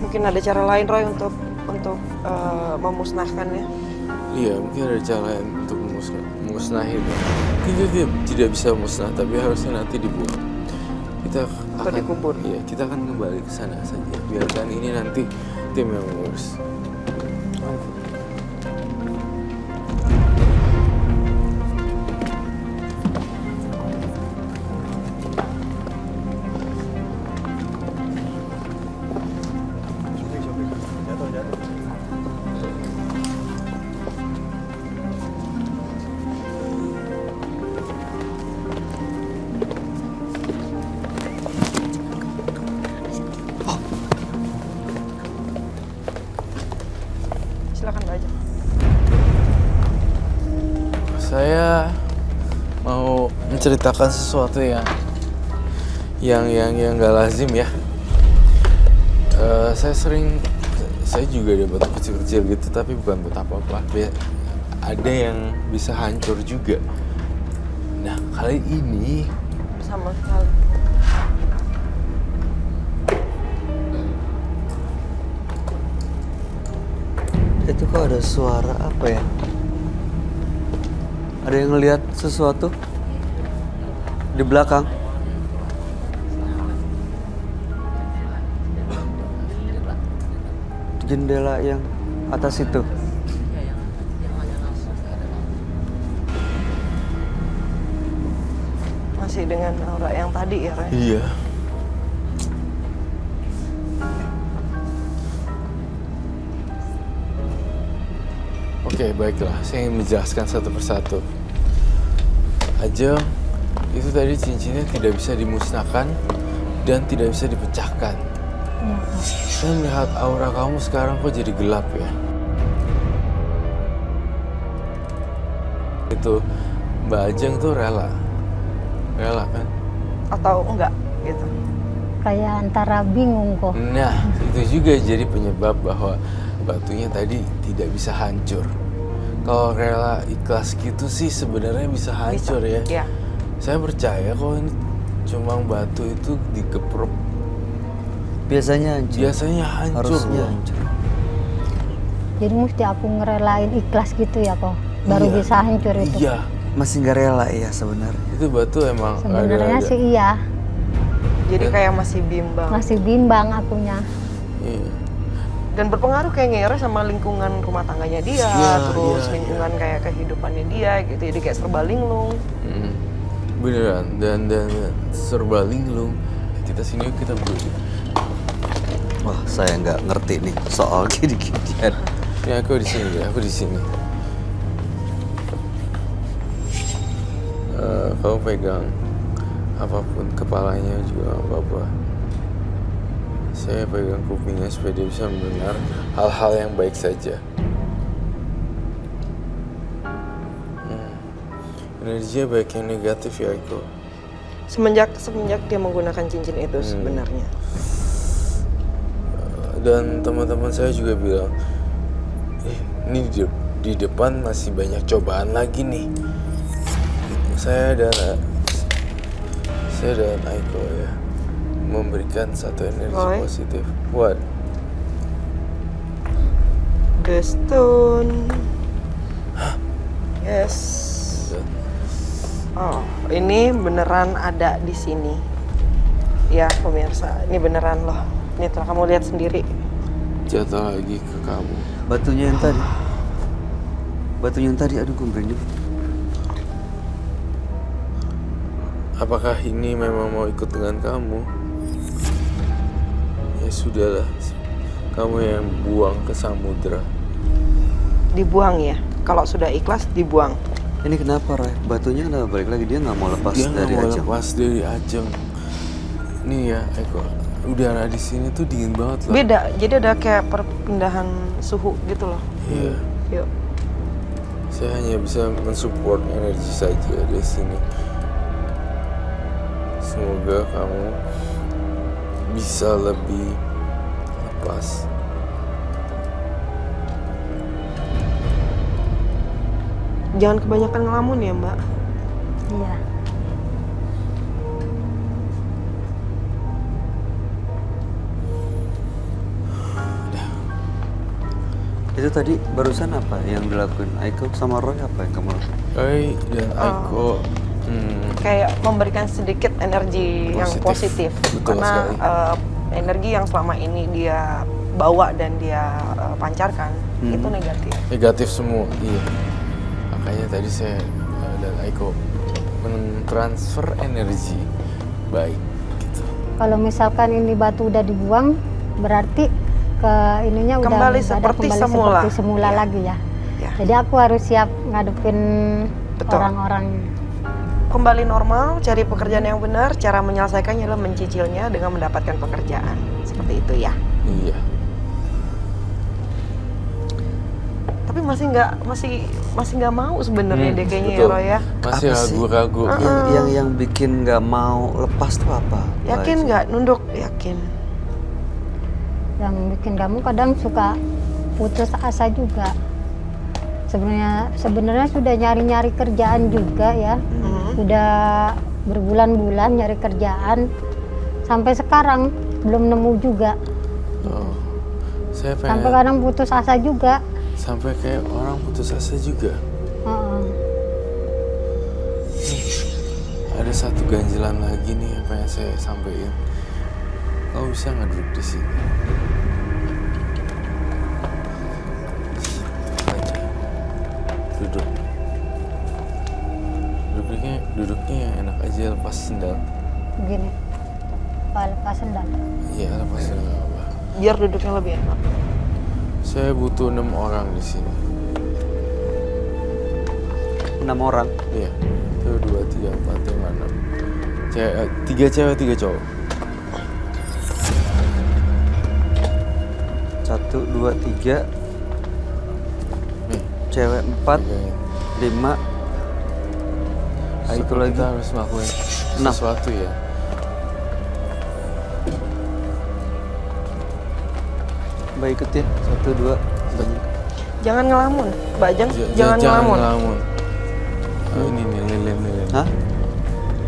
Mungkin ada cara lain Roy untuk memusnahkannya. Iya, mungkin ada cara lain untuk memusnahin. Mungkin dia tidak bisa musnah, tapi harusnya nanti dibuang. Kita Atau dikubur. Iya, kita akan kembali ke sana saja. Biarkan ini nanti tim yang mengurus. Silakan baca. Saya mau menceritakan sesuatu yang nggak lazim ya. Saya juga ada batu kecil-kecil gitu, tapi bukan buat apa-apa. Ada yang bisa hancur juga. Nah, kali ini Sama sekali. Itu kok ada suara apa ya? Ada yang ngelihat sesuatu di belakang? Jendela yang atas itu. Masih dengan aura yang tadi ya Roy? iya. Oke, baiklah. Saya ingin menjelaskan satu persatu. Ajeng, itu tadi cincinnya tidak bisa dimusnahkan dan tidak bisa dipecahkan. Saya melihat aura kamu sekarang kok jadi gelap ya. Itu Mbak Ajeng tuh rela kan? Atau enggak gitu? Kayak antara bingung kok. Nah, itu juga jadi penyebab bahwa batunya tadi tidak bisa hancur. Kalau rela ikhlas gitu sih sebenarnya bisa hancur ya. Iya. Saya percaya kok ini cuma batu itu dikeprok. Biasanya hancur. Biasanya hancur Harusnya loh. hancur. Jadi mesti aku ngerelain ikhlas gitu ya kok. Baru Iya. bisa hancur itu. Iya, Masih nggak rela ya sebenarnya. itu batu emang Sebenarnya ada. sih iya. Jadi kayak masih bimbang. Masih bimbang akunya. Iya. Dan berpengaruh kayak ngere sama lingkungan rumah tangganya dia, Iya, terus iya, lingkungan kayak kehidupannya dia gitu. Jadi kayak serba linglung. Beneran dan serba linglung. Kita sini yuk, kita berdua. Wah, saya nggak ngerti nih soal gini-ginian. Ya aku di sini deh, aku di sini. Kamu pegang apapun kepalanya juga nggak apa-apa. Saya pegang kupingnya supaya dia bisa mendengar hal-hal yang baik saja. Energinya baik yang negatif ya Eko. Semenjak dia menggunakan cincin itu sebenarnya. Dan teman-teman saya juga bilang, ini di depan masih banyak cobaan lagi nih. Saya dan Aiko ya memberikan satu energi Roy? positif. What? The stone. Yes. Oh, ini beneran ada di sini. Ya, pemirsa, ini beneran loh. Ini telah kamu lihat sendiri. Jatuh lagi ke kamu. Batunya yang tadi. Batunya yang tadi, aduh gue merinding. Apakah ini memang mau ikut dengan kamu? Ya sudahlah, kamu yang buang ke samudra. Dibuang ya. Kalau sudah ikhlas, dibuang. Ini kenapa, Roy? Batunya kenapa balik lagi? Dia nggak mau lepas Dia nggak dari mau Ajeng. lepas dari Ajeng. Nih ya, Eko, udara di sini tuh dingin banget loh. Beda, jadi ada kayak perpindahan suhu gitu loh. Iya, Yuk. saya hanya bisa mensupport energi saja di sini. Semoga kamu bisa lebih lepas. Jangan kebanyakan ngelamun ya Mbak. Iya. Itu tadi barusan apa yang dilakukan Aiko sama Roy, apa yang kamu lakukan? Roy dan Aiko Kayak memberikan sedikit energi yang positif. Betul Karena sekali. energi yang selama ini dia bawa dan dia pancarkan itu negatif. Negatif semua, iya. Makanya tadi saya dan Aiko mentransfer energi baik gitu. Kalau misalkan ini batu udah dibuang, berarti ke ininya udah Kembali nggak ada, seperti semula. seperti semula Iya. lagi ya. Ya. Jadi aku harus siap ngadepin Betul. orang-orang. Kembali normal, cari pekerjaan yang benar. Cara menyelesaikannya adalah mencicilnya dengan mendapatkan pekerjaan. Seperti itu ya. Iya. Tapi masih nggak mau sebenarnya deh kayaknya ya betul. Roy ya. Masih Apa sih? ragu-ragu. Yang bikin nggak mau lepas tuh apa? Yakin nggak? Nunduk, yakin. Yang bikin kamu kadang suka putus asa juga. Sebenarnya sudah nyari-nyari kerjaan juga ya. Udah berbulan-bulan nyari kerjaan. Sampai sekarang belum nemu juga. Oh, saya pengen Sampai kadang putus asa juga. sampai kayak orang putus asa juga. Heeh. Ada satu ganjilan lagi nih yang pengen saya sampaikan. Kamu bisa nggak duduk di sini? Aja. Duduk. Duduknya yang enak aja, lepas sendal. Begini. Lepas sendal. Iya, lepas sendal nggak apa. Biar duduknya lebih enak. Saya butuh 6 orang di sini. 6 orang. Iya. 1, 2, 3, 4, 5, 6. 3 cewek, 3 cowok. 1, 2, 3. Nih, Cewek 4, tiganya. 5. Itu lagi. Kita harus melakukan 6. sesuatu ya. Mbak ikut ya. 1, 2. Banyak. Jangan ngelamun, Mbak Ajeng. Jangan ngelamun. Oh, ini nih lilin. Hah?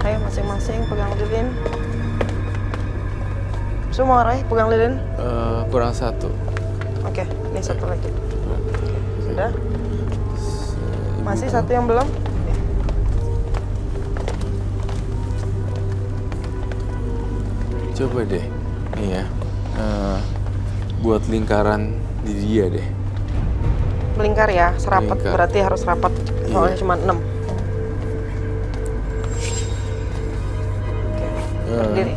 Ayo masing-masing pegang lilin. Semua Roy pegang lilin. Kurang 1. Oke, ini satu lagi. Sudah? Masih satu yang belum? Coba deh, nih ya. Buat lingkaran di dia deh. Melingkar ya, serapat. Melingkar. Berarti harus rapat. Soalnya Iya. cuma 6. Berdiri.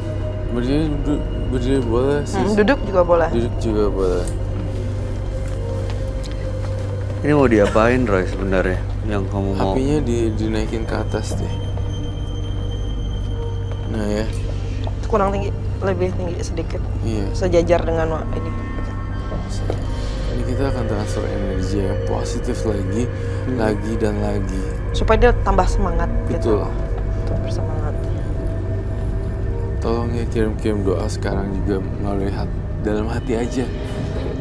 Berdiri boleh sih. Duduk juga boleh. Duduk juga boleh. Ini mau diapain Roy sebenarnya? Yang kamu mau? Apinya dinaikin ke atas deh. Nah ya, Kurang tinggi, lebih tinggi sedikit. iya. Sejajar dengan ini. Ini kita akan transfer energi yang positif lagi, lagi dan lagi. Supaya dia tambah semangat gitu. Betul. Untuk bersemangat. Tolong ya kirim-kirim doa sekarang juga melalui dalam hati aja.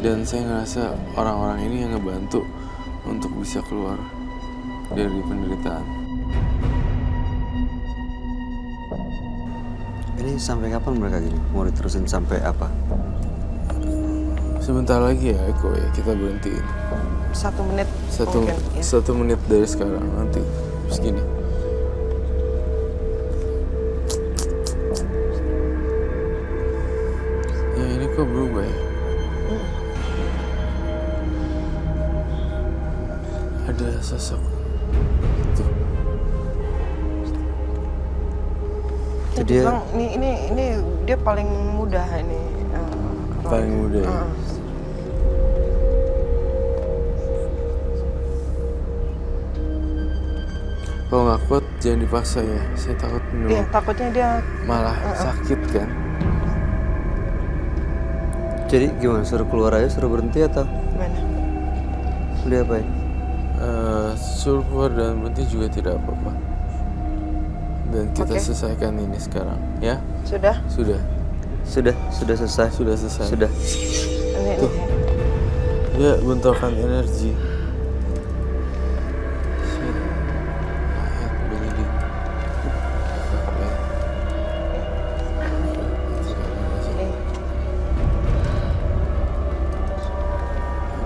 Dan saya ngerasa orang-orang ini yang ngebantu untuk bisa keluar dari penderitaan. Ini sampai kapan mereka gini? Mau diterusin sampai apa? Sebentar lagi ya Eko ya, kita berhentiin. 1 menit mungkin. Ya. 1 menit dari sekarang nanti. Terus gini. Ya ini kok berubah ya? Ada sosok itu. Itu dia. Bang, ini dia paling mudah ini. Paling muda ya? Kalau nggak kuat jangan dipaksa ya. Saya takut Iya, takutnya dia malah sakit kan. Jadi gimana? Suruh keluar aja, suruh berhenti atau gimana? dia apain? Suruh keluar dan berhenti juga tidak apa-apa. Dan kita Oke. selesaikan ini sekarang ya. Sudah? Sudah Sudah selesai. selesai. Sudah. Tuh. Dia bentrokan energi. Shit. Begini.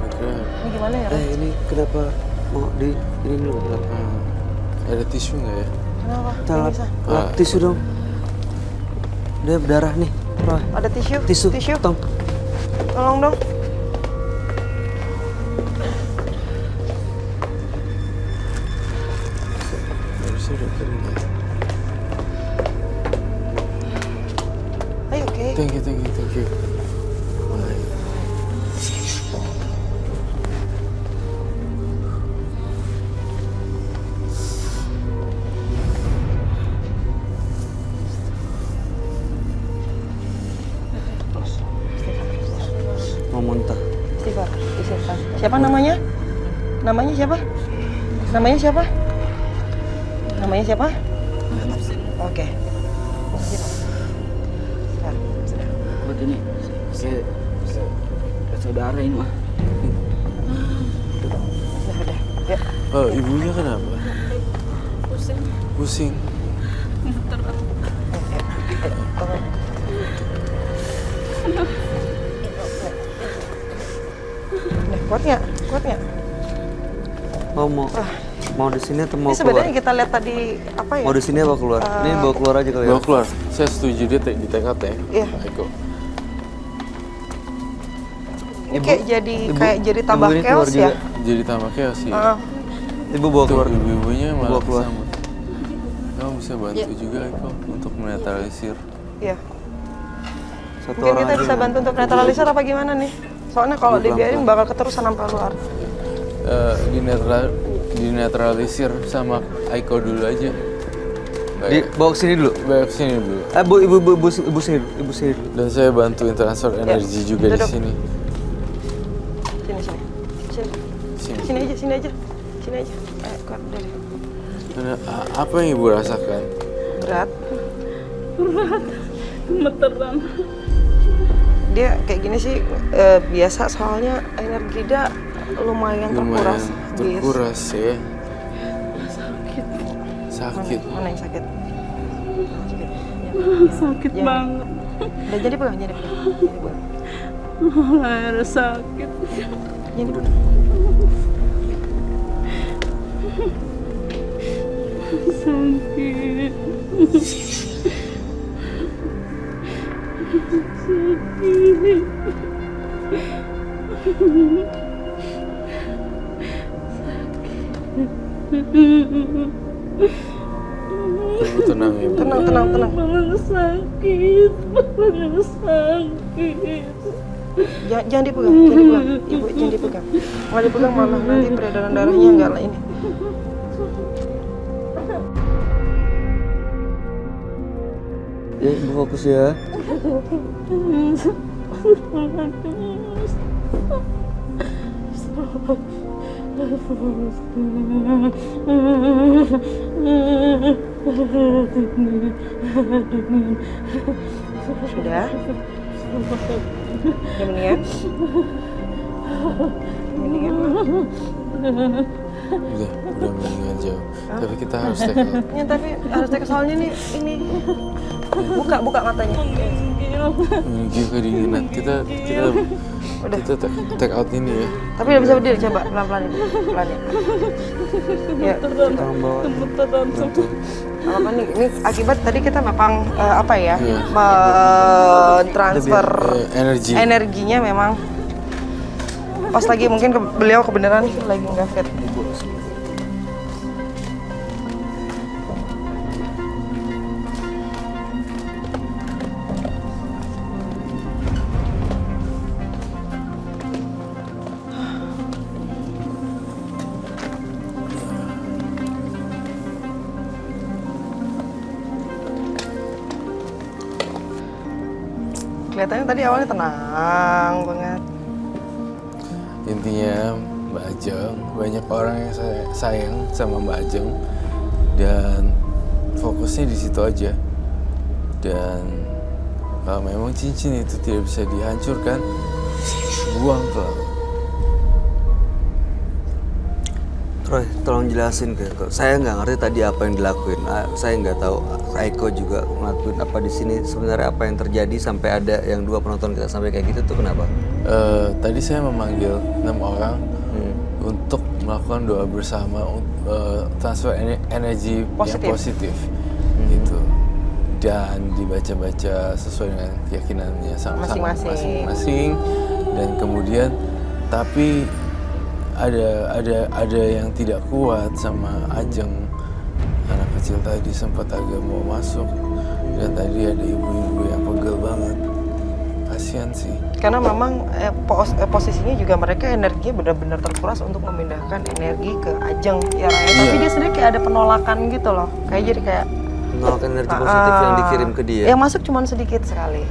Oke. Ini gimana ya? Ren? Ini kenapa mau di ini dulu kenapa? Ada tisu nggak ya? Kenapa? Kita Nggak lap, bisa. lap tisu dong. Dia berdarah nih. Roy. Ada tisu? Tisu. Tong. Tolong dong. Harusnya udah kering ya. Ayo, oke. Thank you. Baik. Mau muntah. Istighfar, istighfar. Siapa namanya? Namanya siapa? Namanya siapa? Namanya siapa? Oke. Istighfar. Buat ini kayak saudara ini mah. Udah. Ya. Oh, ibunya kenapa? Pusing. Kuat nggak? Mau di sini atau mau Ini keluar? sebenarnya kita lihat tadi apa ya? Mau di sini apa keluar? Ini bawa keluar aja kali ya. Bawa keluar. Saya setuju dia di TKT ya. Iya. Aiko. Ini kayak jadi tambah ibu ini chaos keluar juga. ya? Jadi tambah chaos sih. Ibu bawa Tuh, keluar. ibu-ibunya malah Bawa keluar. kesambut. Kamu bisa bantu juga Aiko untuk menetralisir. Iya. Satu Mungkin orang kita aja. bisa bantu untuk netralisir apa gimana nih? Soalnya kalau dibiarin bakal keterusan sampai keluar. Dinetralisir sama Aiko dulu aja. Bawa ke sini dulu. Bawa ke sini dulu. Ibu sini dulu. Dan saya bantuin transfer energi juga di Duduk. sini. Sini aja. Ayo, keluar dari. Karena apa yang ibu rasakan? Berat. Gemeteran. Dia kayak gini sih biasa soalnya energi dia lumayan terkuras. Terkuras ya. Sakit. Mana yang sakit? Sakit Ya. banget. Udah jadi pegang. Air sakit. Jadi pegang. Sakit. Ibu tenang ya. Bu. Tenang. Banget sakit. Jangan dipegang. Ibu jangan dipegang. Kalau dipegang malah nanti peredaran darahnya enggak lah ini. Ya, ibu fokus ya. Sudah? Udah mendingan? Udah mendingan jauh. Tapi kita harus take out. Ya, tapi harus take soalnya nih ini. Buka matanya. Menuju kedinginan. Kita take out ini ya. Tapi udah bisa berdiri, coba pelan-pelan ini. Pelan ya. Ya, Tolong bawa. Bantu. apa nih? Ini akibat tadi kita memang apa ya? Iya. Transfer Energi. energinya memang pas lagi mungkin beliau kebenaran lagi nggak fit. Kelihatannya tadi awalnya tenang banget. Intinya Mbak Ajeng, banyak orang yang sayang sama Mbak Ajeng dan fokusnya di situ aja. Dan kalau memang cincin itu tidak bisa dihancurkan, buang ke laut. Roy, tolong jelasin ke Eko. Saya nggak ngerti tadi apa yang dilakuin. Saya nggak tahu Eko juga ngelakuin apa di sini. Sebenarnya apa yang terjadi sampai ada yang 2 penonton kita sampai kayak gitu tuh kenapa? Tadi saya memanggil 6 orang untuk melakukan doa bersama, transfer energi Positif. yang positif gitu, dan dibaca-baca sesuai dengan keyakinannya masing-masing. Dan kemudian tapi ada yang tidak kuat sama Ajeng, anak kecil tadi sempat agak mau masuk, dan tadi ada ibu-ibu yang pegel banget, kasihan sih. Karena memang posisinya juga mereka energinya benar-benar terkuras untuk memindahkan energi ke Ajeng ya Ray. Tapi dia sendiri kayak ada penolakan gitu loh, kayak jadi kayak Menolak energi positif yang dikirim ke dia. yang masuk cuma sedikit sekali.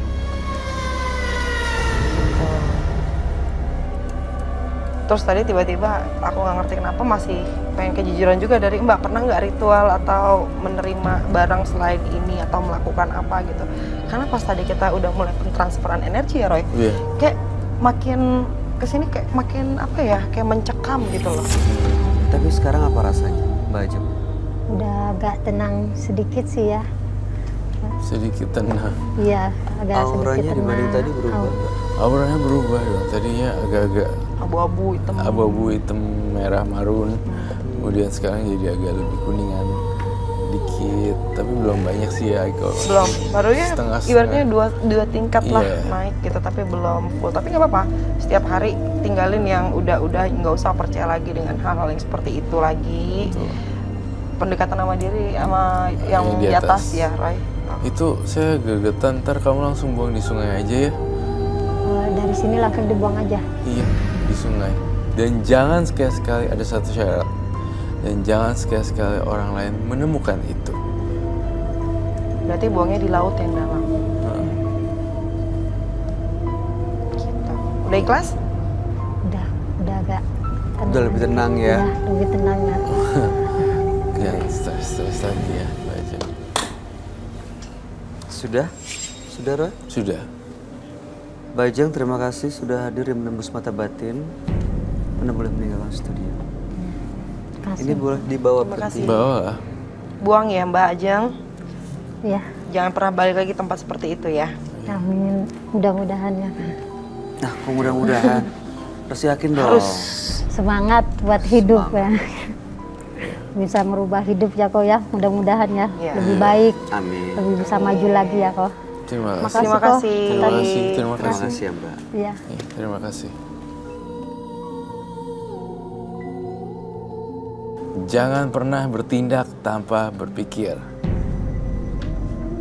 Terus tadi tiba-tiba aku nggak ngerti kenapa masih pengen kejujuran juga dari Mbak, pernah nggak ritual atau menerima barang selain ini atau melakukan apa gitu. Karena pas tadi kita udah mulai pentransferan energi ya Roy, kayak makin kesini kayak makin apa ya, kayak mencekam gitu loh. Tapi sekarang apa rasanya, Mbak Ajeng? Udah agak tenang sedikit sih ya. Sedikit tenang. Iya, agak sedikit Auranya tenang. dibanding tadi berubah nggak? Auranya berubah dong. Tadinya agak-agak Abu-abu hitam. merah marun. Kemudian sekarang jadi agak lebih kuningan dikit. Tapi belum banyak sih ya kalau. Belum, baru ya Setengah-setengah. ibaratnya dua tingkat lah Iya. naik gitu, tapi belum full. Tapi nggak apa-apa, setiap hari tinggalin yang udah nggak usah percaya lagi dengan hal-hal yang seperti itu lagi. Betul. Pendekatan sama diri sama yang di atas ya Roy. Itu saya gegetan, ntar kamu langsung buang di sungai aja ya. Dari sini langsung dibuang aja. Iya, di sungai. Dan jangan sekali-sekali, ada satu syarat. Dan jangan sekali-sekali orang lain menemukan itu. Berarti buangnya di laut yang dalam. Gitu. Udah ikhlas? Udah agak tenang. Udah lebih tenang ya? Udah lebih tenang ya. Jangan stres-stres lagi ya, Mbak Ajeng. Sudah? Sudah, Roy? Sudah. Mbak Ajeng, terima kasih sudah hadir dan menembus mata batin. Anda boleh meninggalkan studio. Kasih. Ini boleh dibawa Terima pergi. kasih. Bawa lah. Buang ya Mbak Ajeng. Ya, Jangan pernah balik lagi tempat seperti itu ya. amin. Mudah-mudahan ya. Nah, mudah-mudahan. Harus yakin dong. Harus. Semangat buat hidup ya. Bisa merubah hidup ya kok ya. Mudah-mudahan ya. Ya. Lebih baik. Amin. Lebih bisa maju lagi ya kok. Terima kasih. Terima kok. kasih. Terima kasih. Terima Terima kasih. kasih ya, Mbak. Iya. Iya, terima kasih. Jangan pernah bertindak tanpa berpikir.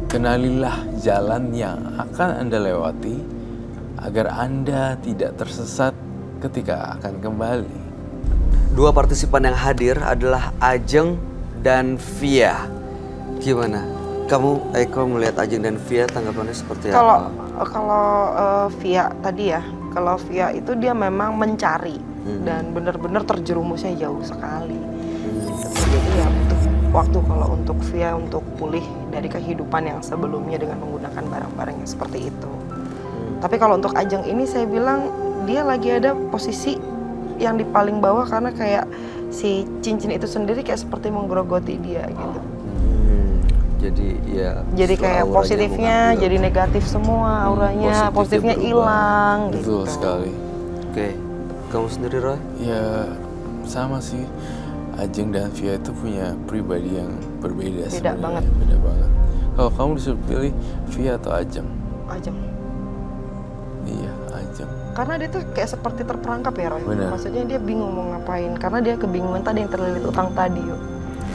Kenalilah jalan yang akan Anda lewati agar Anda tidak tersesat ketika akan kembali. 2 partisipan yang hadir adalah Ajeng dan Via. Gimana? Kamu, Eko, melihat Ajeng dan Via tanggapannya seperti apa? Kalau Via tadi ya, kalau Via itu dia memang mencari dan benar-benar terjerumusnya jauh sekali. Jadi ya butuh waktu kalau untuk Via untuk pulih dari kehidupan yang sebelumnya dengan menggunakan barang-barang yang seperti itu. Tapi kalau untuk Ajeng ini saya bilang dia lagi ada posisi yang di paling bawah karena kayak si cincin itu sendiri kayak seperti menggerogoti dia gitu. Jadi ya. Jadi justru kayak auranya positifnya mengambil. jadi negatif semua auranya, positifnya positifnya berubah. hilang Betul gitu. sekali. Oke. Kamu sendiri, Roy? Ya sama sih. Ajeng dan Via itu punya pribadi yang berbeda Beda sebenarnya. banget. Beda banget. Kalau kamu disuruh pilih Via atau Ajeng? Ajeng. Iya, Ajeng. Karena dia tuh kayak seperti terperangkap ya Roy. Benar. Maksudnya dia bingung mau ngapain karena dia kebingungan tadi yang terlilit utang tadi yuk.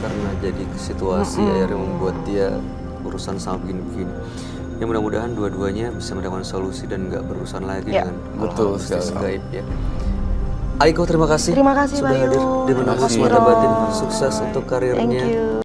Karena jadi situasi akhirnya membuat dia urusan sama begini-begini. Ya mudah-mudahan dua-duanya bisa mendapatkan solusi dan nggak berurusan lagi Ya. dengan Betul hal-hal mistis sekali. gaib ya. Aiko, terima kasih. Terima kasih sudah Bayu. hadir di Terima menembus kasih, mata batin. Roy. Sukses untuk Thank karirnya. you.